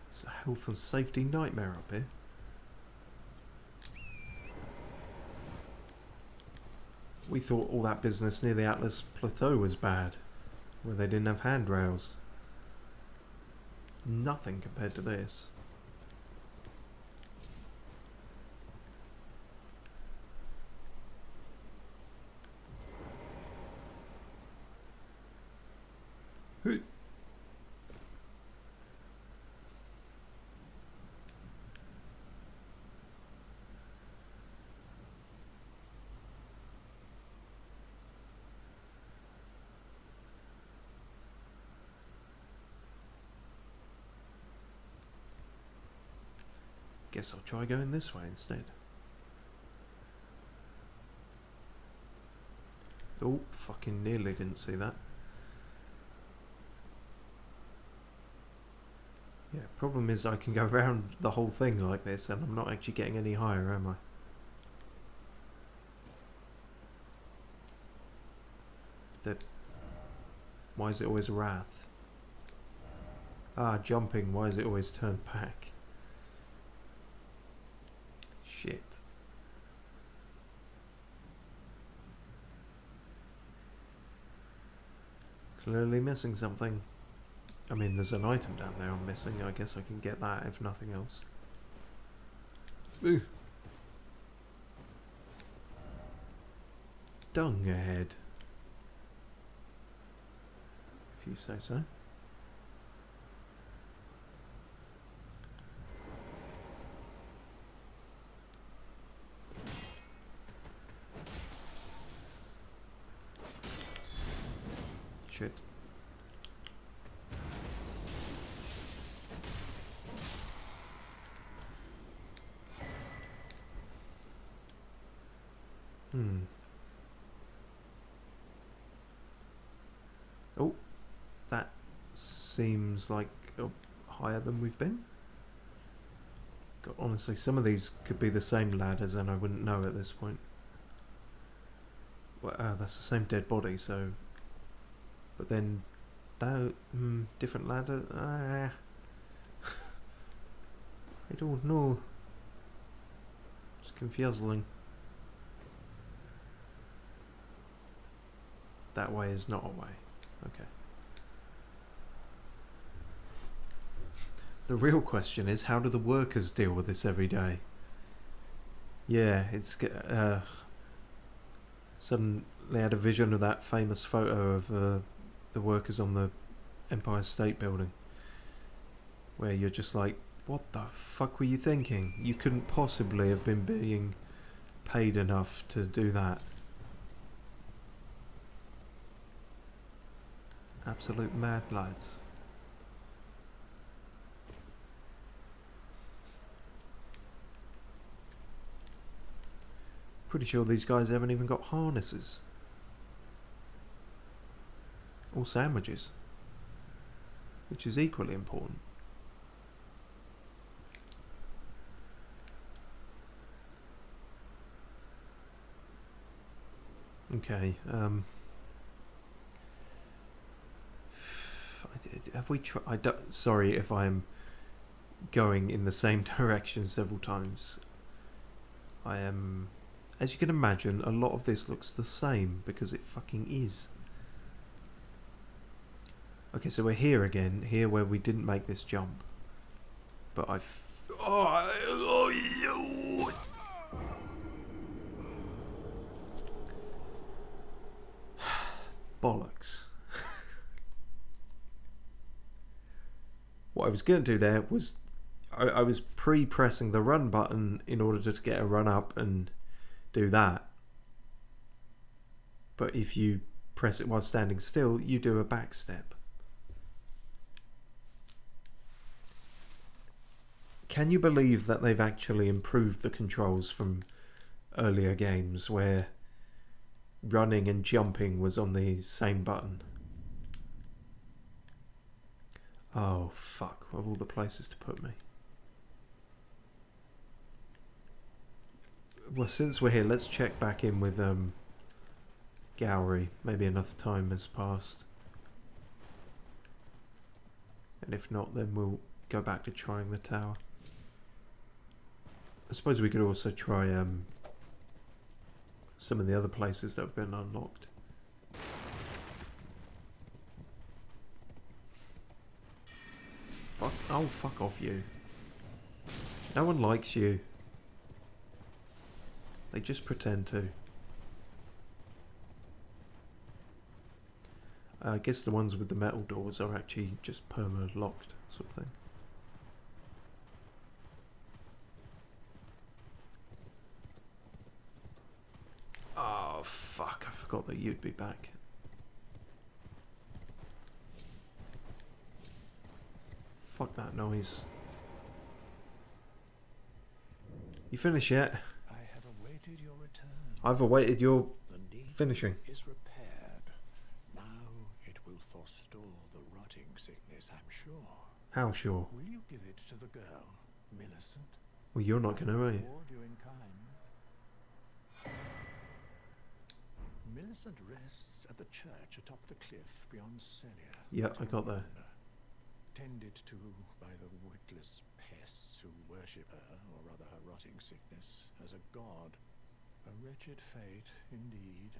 It's a health and safety nightmare up here. We thought all that business near the Atlas Plateau was bad, where they didn't have handrails. Nothing compared to this. Guess I'll try going this way instead. Oh, fucking nearly didn't see that. Yeah, problem is I can go around the whole thing like this and I'm not actually getting any higher, am I? Why is it always wrath? Ah, jumping, why is it always turned back? Shit. Clearly missing something. I mean, there's an item down there I'm missing. I guess I can get that if nothing else. Ooh. Dung ahead. If you say so. Shit. Oh, that seems like higher than we've been. God, honestly, some of these could be the same ladders and I wouldn't know at this point. Well, that's the same dead body, so... But then, that different ladder. I don't know. It's confusing. That way is not a way. Okay. The real question is, how do the workers deal with this every day? Yeah, it's suddenly had a vision of that famous photo of the workers on the Empire State Building, where you're just like, what the fuck were you thinking? You couldn't possibly have been being paid enough to do that. Absolute mad lads. Pretty sure these guys haven't even got harnesses. Or sandwiches. Which is equally important. Okay, have we tried? Sorry if I'm going in the same direction several times. I am, as you can imagine, a lot of this looks the same because it fucking is. Okay, so we're here again, here where we didn't make this jump. But bollocks. What I was going to do there was I was pre-pressing the run button in order to get a run up and do that. But if you press it while standing still, you do a back step. Can you believe that they've actually improved the controls from earlier games where running and jumping was on the same button? Oh fuck, of all the places to put me. Well, since we're here, let's check back in with Gowry. Maybe enough time has passed. And if not, then we'll go back to trying the tower. I suppose we could also try some of the other places that have been unlocked. Fuck, oh, fuck off you. No one likes you. They just pretend to. I guess the ones with the metal doors are actually just perma-locked, sort of thing. Oh, fuck, I forgot that you'd be back. Fuck that noise. You finished yet? I have awaited your return. I've awaited your The need finishing. is repaired. Now it will forestall the rotting sickness, I'm sure. How sure? Will you give it to the girl, Millicent? Well, you're not going to, are you? Reward you in kind. Millicent rests at the church atop the cliff beyond Celia. Yeah, I got there. Tended to by the witless pests who worship her, or rather her rotting sickness, as a god. A wretched fate, indeed.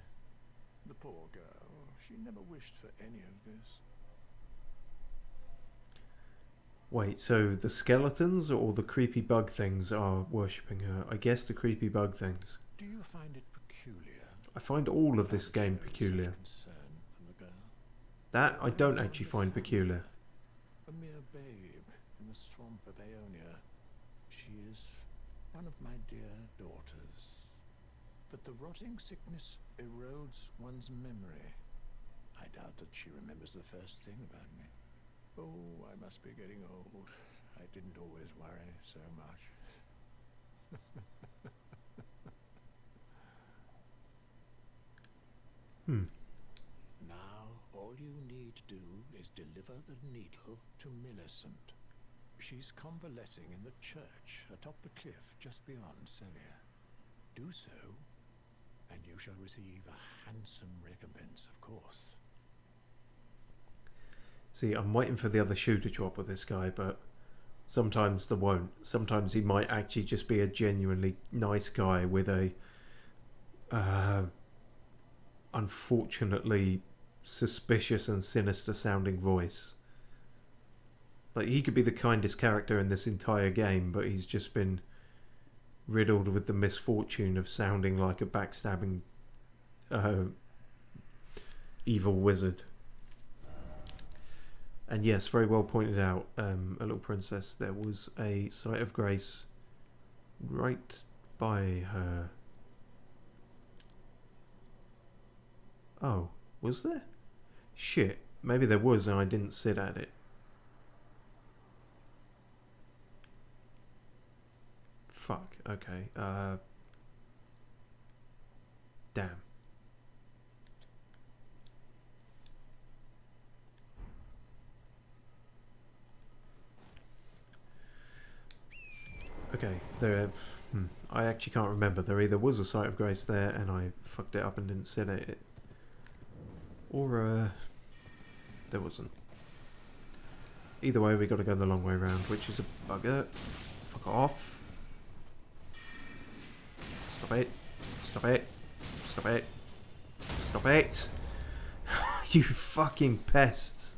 The poor girl, she never wished for any of this. Wait, so the skeletons or the creepy bug things are worshipping her? I guess the creepy bug things. Do you find it peculiar? I find all of this game peculiar. Concern from the girl? That I don't actually find peculiar. A mere babe in the swamp of Aeonia. She is one of my dear daughters. But the rotting sickness erodes one's memory. I doubt that she remembers the first thing about me. Oh, I must be getting old. I didn't always worry so much. Now, all you need to do is deliver the needle to Millicent. She's convalescing in the church atop the cliff just beyond Celia. Do so, and you shall receive a handsome recompense, of course. See, I'm waiting for the other shoe to drop with this guy, but sometimes there won't. Sometimes he might actually just be a genuinely nice guy with a unfortunately suspicious and sinister sounding voice. Like, he could be the kindest character in this entire game, but he's just been riddled with the misfortune of sounding like a backstabbing evil wizard. And yes, very well pointed out, a little princess, there was a site of grace right by her. Oh, was there? Shit, maybe there was and I didn't sit at it. Fuck, okay, damn. Okay, there. I actually can't remember. There either was a site of grace there and I fucked it up and didn't sit at it, or there wasn't. Either way, we got to go the long way round, which is a bugger. Fuck off! Stop it! Stop it! Stop it! Stop it! You fucking pests!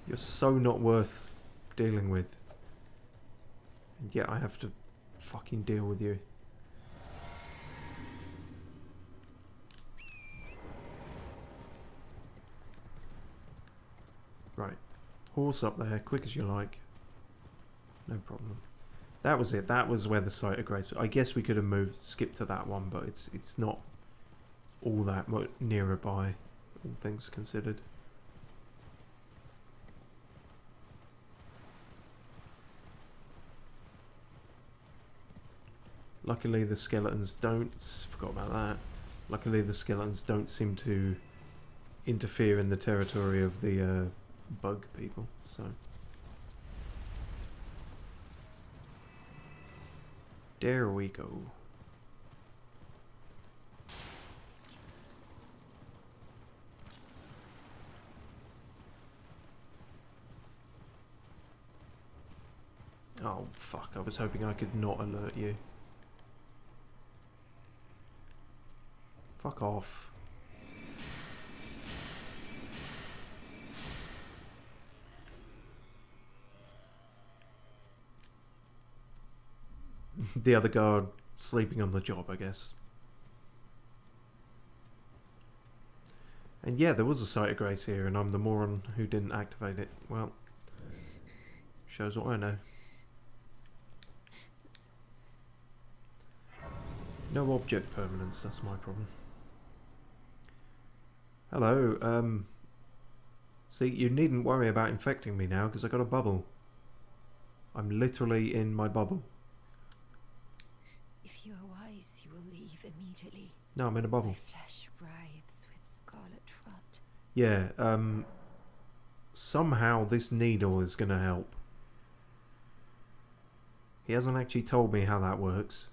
You're so not worth dealing with. And yet I have to fucking deal with you. Right. Horse up there, quick as you like. No problem. That was it. That was where the site of grace. I guess we could have skipped to that one, but it's not all that much nearer by, all things considered. Luckily the skeletons don't... Forgot about that. Luckily the skeletons don't seem to interfere in the territory of the bug people, so... There we go. Oh, fuck. I was hoping I could not alert you. Fuck off. The other guard sleeping on the job, I guess. And yeah, there was a site of grace here, and I'm the moron who didn't activate it. Well, shows what I know. No object permanence, that's my problem. Hello, see, you needn't worry about infecting me now, because I got a bubble. I'm literally in my bubble. If you are wise, you will leave immediately. No, I'm in a bubble. My flesh writhes with scarlet rot. Yeah, somehow this needle is going to help. He hasn't actually told me how that works.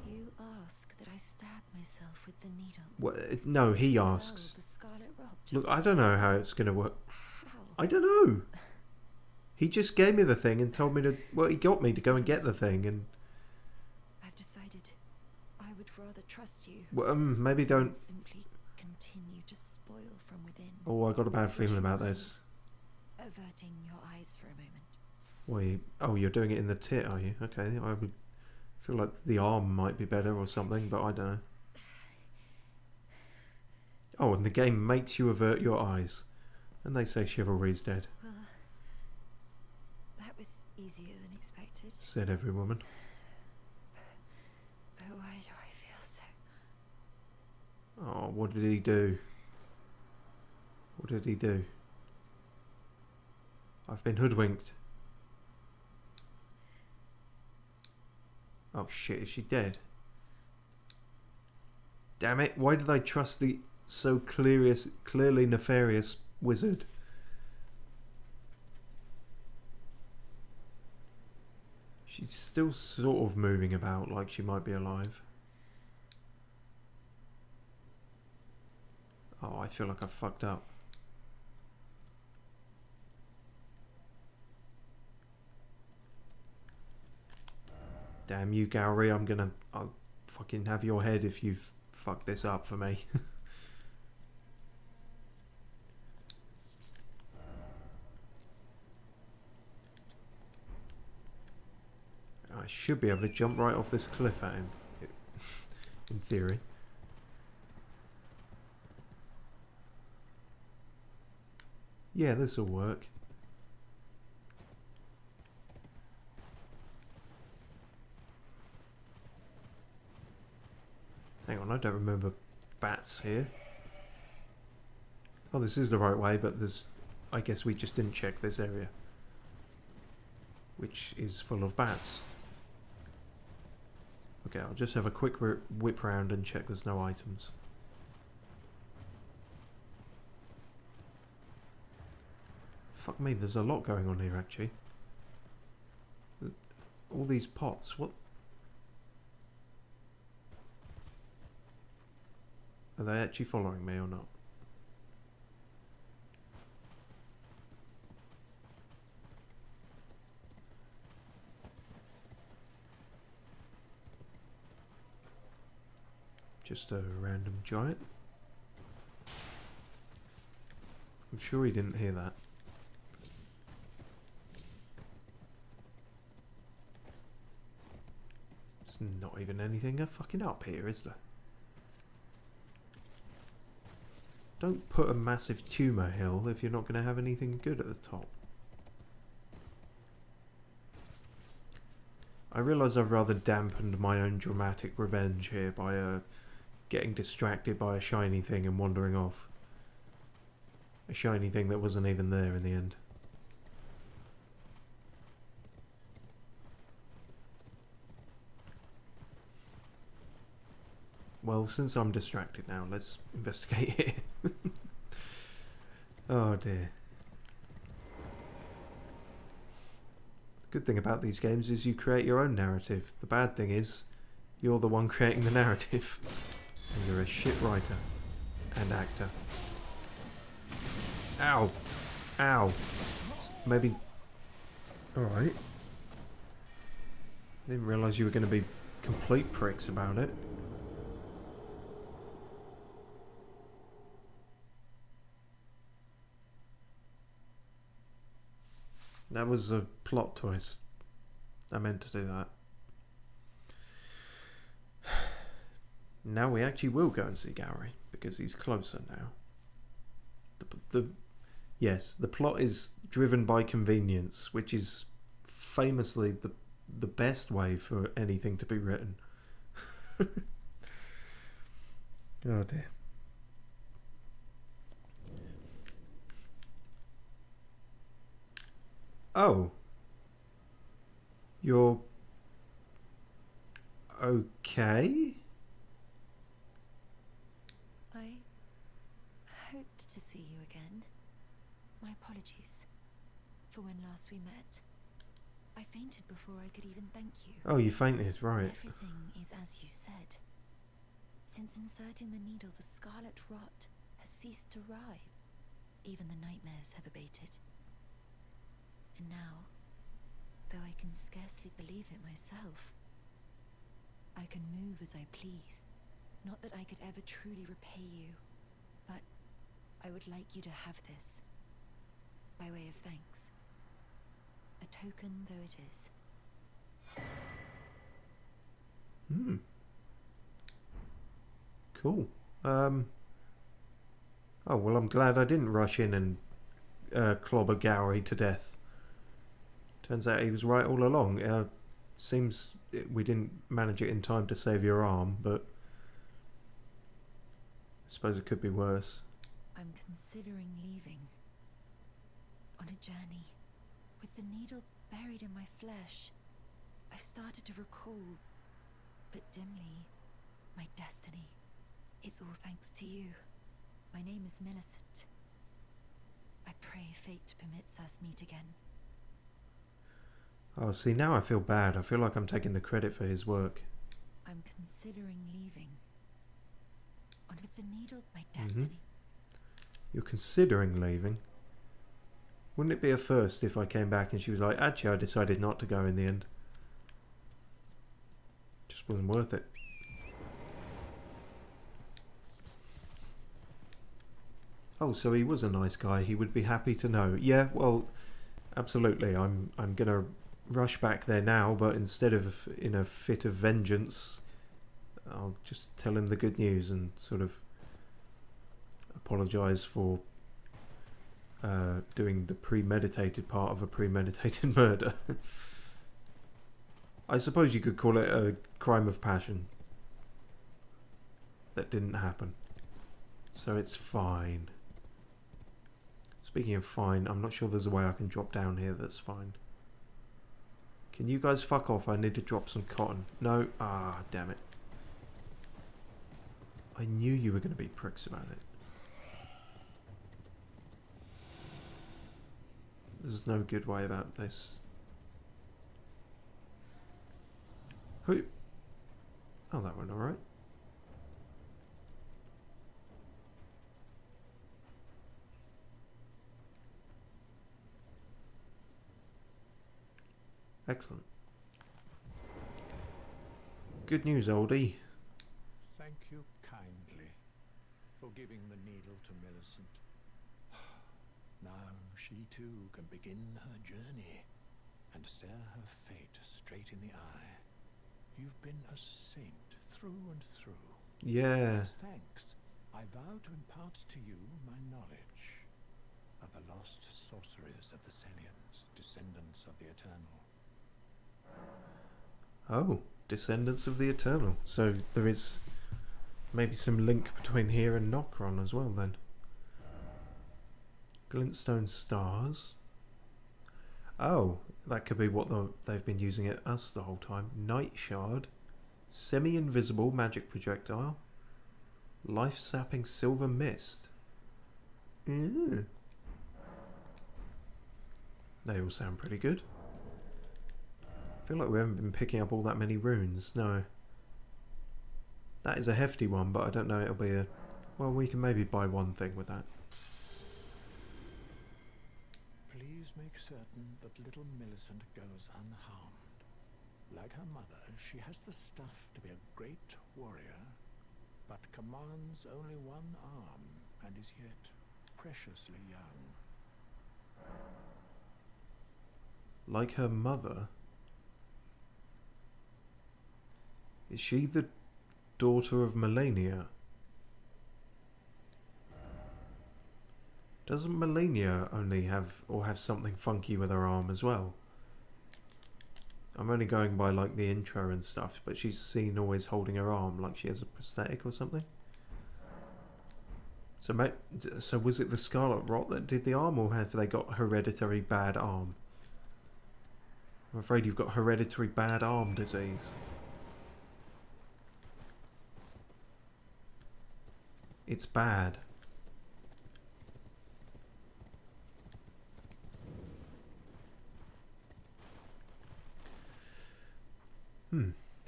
You ask that I stab myself with the needle. Well, no, he Oh, asks. the scarlet rot. Look, I don't know how it's going to work. How? I don't know. He just gave me the thing and told me to... Well, he got me to go and get the thing and... I've decided I would rather trust you. Well, maybe than don't... simply continue to spoil from within. Oh, I got a bad feeling about this. Averting your eyes for a moment. Wait, oh, you're doing it in the tit, are you? Okay, I would feel like the arm might be better or something, but I don't know. Oh, and the game makes you avert your eyes. And they say chivalry's dead. Well, that was easier than expected. Said every woman. But why do I feel so... Oh, what did he do? What did he do? I've been hoodwinked. Oh shit, is she dead? Damn it, why did I trust the so clearly nefarious wizard? She's still sort of moving about like she might be alive. Oh, I feel like I fucked up. Damn you, Gowrie, I'll fucking have your head if you've fucked this up for me. I should be able to jump right off this cliff at him. In theory. Yeah, this'll work. Hang on, I don't remember bats here. Oh, this is the right way, but there's... I guess we just didn't check this area. Which is full of bats. Okay, I'll just have a quick whip round and check there's no items. Fuck me, there's a lot going on here actually. All these pots, what? Are they actually following me or not? Just a random giant. I'm sure he didn't hear that. There's not even anything fucking up here, is there? Don't put a massive tumour hill if you're not going to have anything good at the top. I realise I've rather dampened my own dramatic revenge here by getting distracted by a shiny thing and wandering off. A shiny thing that wasn't even there in the end. Well, since I'm distracted now, let's investigate it. Oh dear. The good thing about these games is you create your own narrative. The bad thing is, you're the one creating the narrative. And you're a shit writer. And actor. Ow! Ow! Maybe... Alright. Didn't realise you were going to be complete pricks about it. That was a plot twist. I meant to do that. Now we actually will go and see Gary, because he's closer now. Yes, the plot is driven by convenience, which is famously the best way for anything to be written. Oh dear. Oh. You're okay? I hoped to see you again. My apologies for when last we met. I fainted before I could even thank you. Oh, you fainted, right. Everything is as you said. Since inserting the needle, the scarlet rot has ceased to writhe. Even the nightmares have abated. And now, though I can scarcely believe it myself, I can move as I please. Not that I could ever truly repay you, but I would like you to have this, by way of thanks. A token though it is. Hmm. Cool. Oh, well, I'm glad I didn't rush in and clobber Gowrie to death. Turns out he was right all along. Seems we didn't manage it in time to save your arm, but I suppose it could be worse. I'm considering leaving. On a journey. With the needle buried in my flesh, I've started to recall, but dimly, my destiny. It's all thanks to you. My name is Millicent. I pray fate permits us meet again. Oh, see, now I feel bad. I feel like I'm taking the credit for his work. I'm considering leaving. On with the needle, my destiny. You're considering leaving? Wouldn't it be a first if I came back and she was like, actually, I decided not to go in the end? Just wasn't worth it. Oh, so he was a nice guy. He would be happy to know. Yeah, well, absolutely. I'm gonna rush back there now, but instead of in a fit of vengeance, I'll just tell him the good news and sort of apologise for doing the premeditated part of a premeditated murder. I suppose you could call it a crime of passion. That didn't happen. So it's fine. Speaking of fine, I'm not sure there's a way I can drop down here that's fine. Can you guys fuck off? I need to drop some cotton. No? Ah, damn it. I knew you were going to be pricks about it. There's no good way about this. Who? Oh, that went alright. Excellent. Good news, oldie. Thank you kindly for giving the needle to Millicent. Now she too can begin her journey and stare her fate straight in the eye. You've been a saint through and through. Yeah. As thanks, I vow to impart to you my knowledge of the lost sorceries of the Selians, descendants of the Eternal. Oh, descendants of the Eternal. So there is maybe some link between here and Nokron as well then. Glintstone stars. Oh, that could be what they've been using at us the whole time. Night shard. Semi-invisible magic projectile. Life-sapping silver mist. They all sound pretty good. I feel like we haven't been picking up all that many runes. No. That is a hefty one, but I don't know it'll be a... Well, we can maybe buy one thing with that. Please make certain that little Millicent goes unharmed. Like her mother, she has the stuff to be a great warrior, but commands only one arm and is yet preciously young. Like her mother? Is she the daughter of Melania? Doesn't Melania only have, or have something funky with her arm as well? I'm only going by like the intro and stuff, but she's seen always holding her arm like she has a prosthetic or something. So was it the Scarlet Rot that did the arm, or have they got hereditary bad arm? I'm afraid you've got hereditary bad arm disease. It's bad.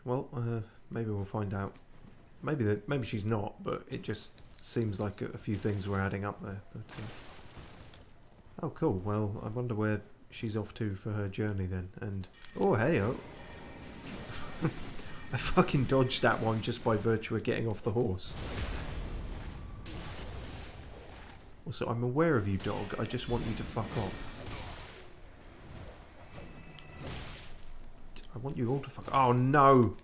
Well, maybe we'll find out. Maybe she's not, but it just seems like a few things were adding up there. But, oh, cool. Well, I wonder where she's off to for her journey then. And oh, hey, oh. I fucking dodged that one just by virtue of getting off the horse. Also, I'm aware of you, dog. I just want you to fuck off. I want you all to fuck... Oh, no!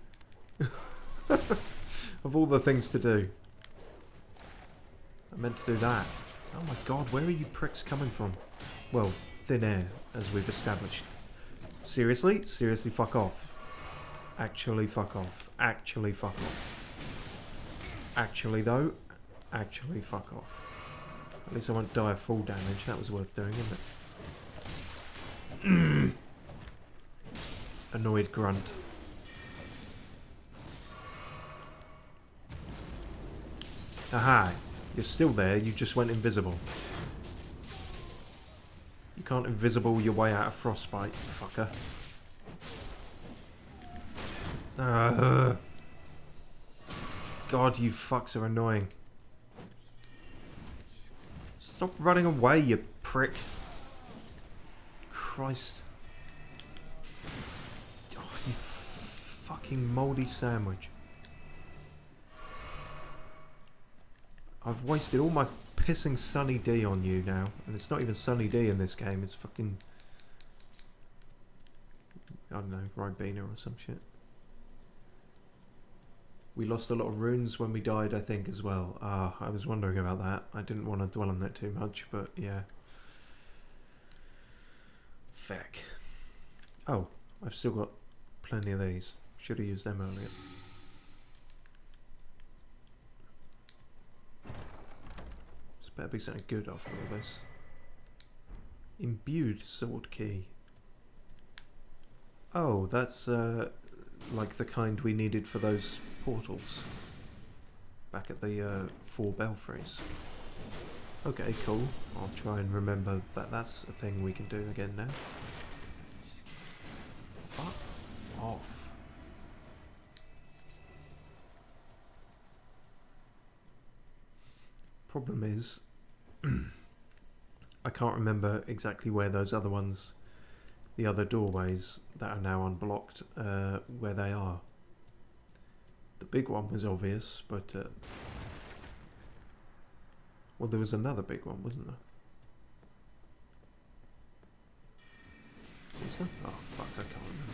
Of all the things to do. I meant to do that. Oh my god, where are you pricks coming from? Well, thin air, as we've established. Seriously? Seriously, fuck off. Actually, fuck off. Actually, fuck off. Actually, though, actually, fuck off. At least I won't die of full damage. That was worth doing, isn't it? Annoyed grunt. Aha! You're still there, you just went invisible. You can't invisible your way out of frostbite, fucker. God, you fucks are annoying. Stop running away, you prick. Christ. Oh, you fucking mouldy sandwich. I've wasted all my pissing Sunny D on you now. And it's not even Sunny D in this game, it's fucking... I don't know, Ribena or some shit. We lost a lot of runes when we died, I think, as well. Ah, I was wondering about that. I didn't want to dwell on that too much, but yeah. Feck. Oh, I've still got plenty of these. Should have used them earlier. This better be something good after all this. Imbued sword key. Oh, that's like the kind we needed for those portals back at the 4 belfries. Okay, cool. I'll try and remember that that's a thing we can do again now. Fuck off. Problem is, I can't remember exactly where those other ones, the other doorways that are now unblocked, where they are. The big one was obvious, but well, there was another big one, wasn't there? Was there? Oh fuck, I can't remember.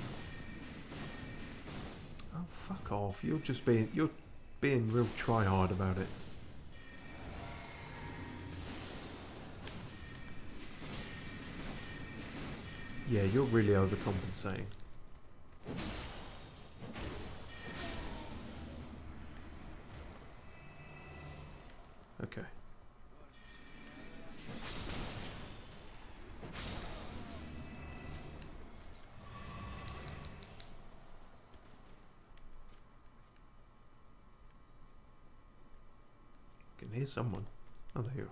Oh fuck off! You're being real try hard about it. Yeah, you're really overcompensating. Okay. I can hear someone. Oh, there you are.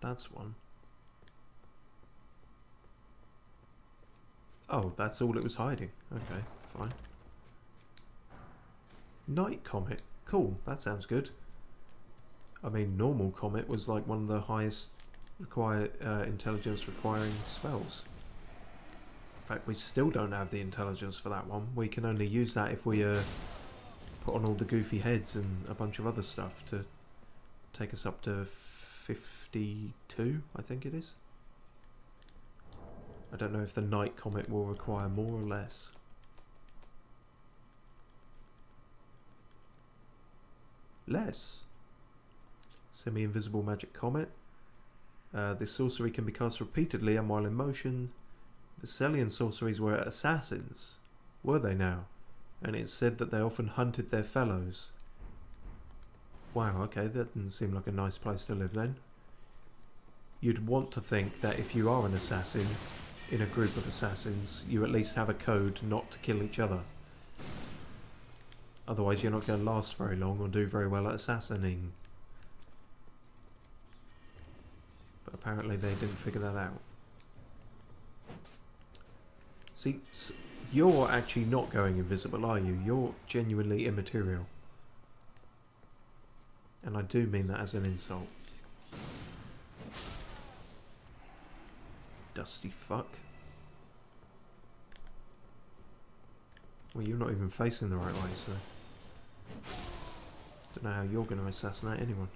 That's one. Oh, that's all it was hiding. Okay, fine. Night Comet. Cool, that sounds good. I mean, normal Comet was like one of the highest intelligence requiring spells. In fact, we still don't have the intelligence for that one. We can only use that if we put on all the goofy heads and a bunch of other stuff to take us up to 52, I think it is. I don't know if the Night Comet will require more or less. Less. Semi-invisible magic comet. This sorcery can be cast repeatedly and while in motion. The Celian sorceries were assassins. Were they now? And it's said that they often hunted their fellows. Wow, okay, that doesn't seem like a nice place to live then. You'd want to think that if you are an assassin in a group of assassins, you at least have a code not to kill each other. Otherwise you're not going to last very long or do very well at assassinating. But apparently they didn't figure that out. See, you're actually not going invisible, are you? You're genuinely immaterial. And I do mean that as an insult. Dusty fuck. Well, you're not even facing the right way, so... Don't know how you're going to assassinate anyone.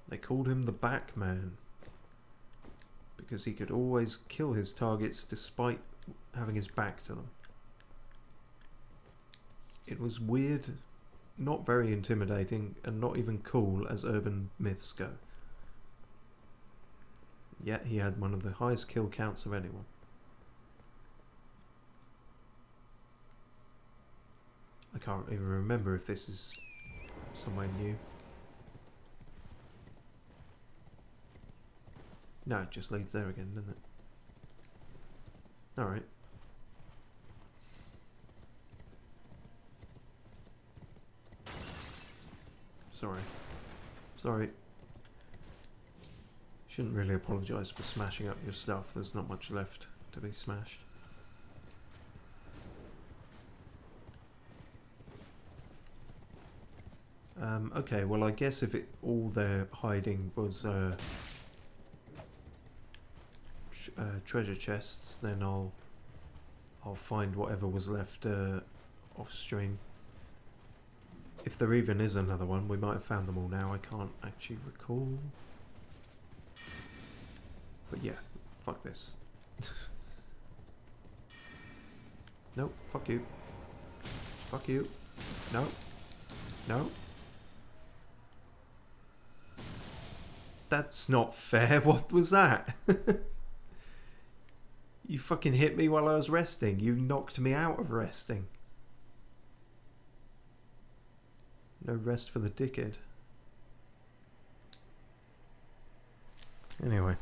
They called him the Backman. Because he could always kill his targets despite having his back to them. It was weird, not very intimidating, and not even cool as urban myths go. Yet he had one of the highest kill counts of anyone. I can't even remember if this is somewhere new. No, it just leads there again, doesn't it? Alright. Sorry. Sorry. Shouldn't really apologise for smashing up your stuff. There's not much left to be smashed. Okay, well I guess if all they're hiding was treasure chests, then I'll find whatever was left off stream. If there even is another one, we might have found them all now. I can't actually recall. But yeah, fuck this. Nope, fuck you. Fuck you. No. No. That's not fair. What was that? You fucking hit me while I was resting. You knocked me out of resting. No rest for the dickhead. Anyway.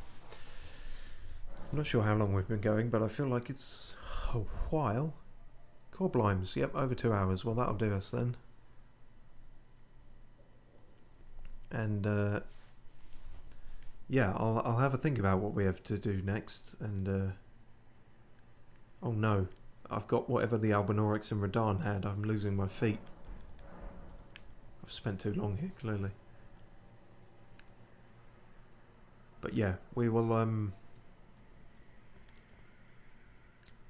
I'm not sure how long we've been going, but I feel like it's a while. Core blimes. Yep, over 2 hours. Well, that'll do us then. And, yeah, I'll have a think about what we have to do next, and, oh no, I've got whatever the Albinaurix and Radahn had. I'm losing my feet. I've spent too long here, clearly. But yeah, we will, well,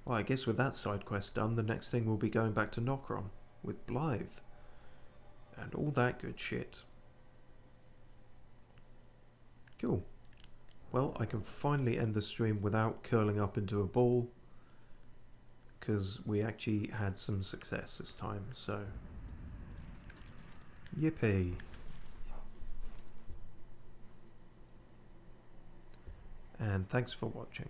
I guess with that side quest done, the next thing will be going back to Nokron with Blythe. And all that good shit. Cool. Well, I can finally end the stream without curling up into a ball, because we actually had some success this time, so yippee. And thanks for watching.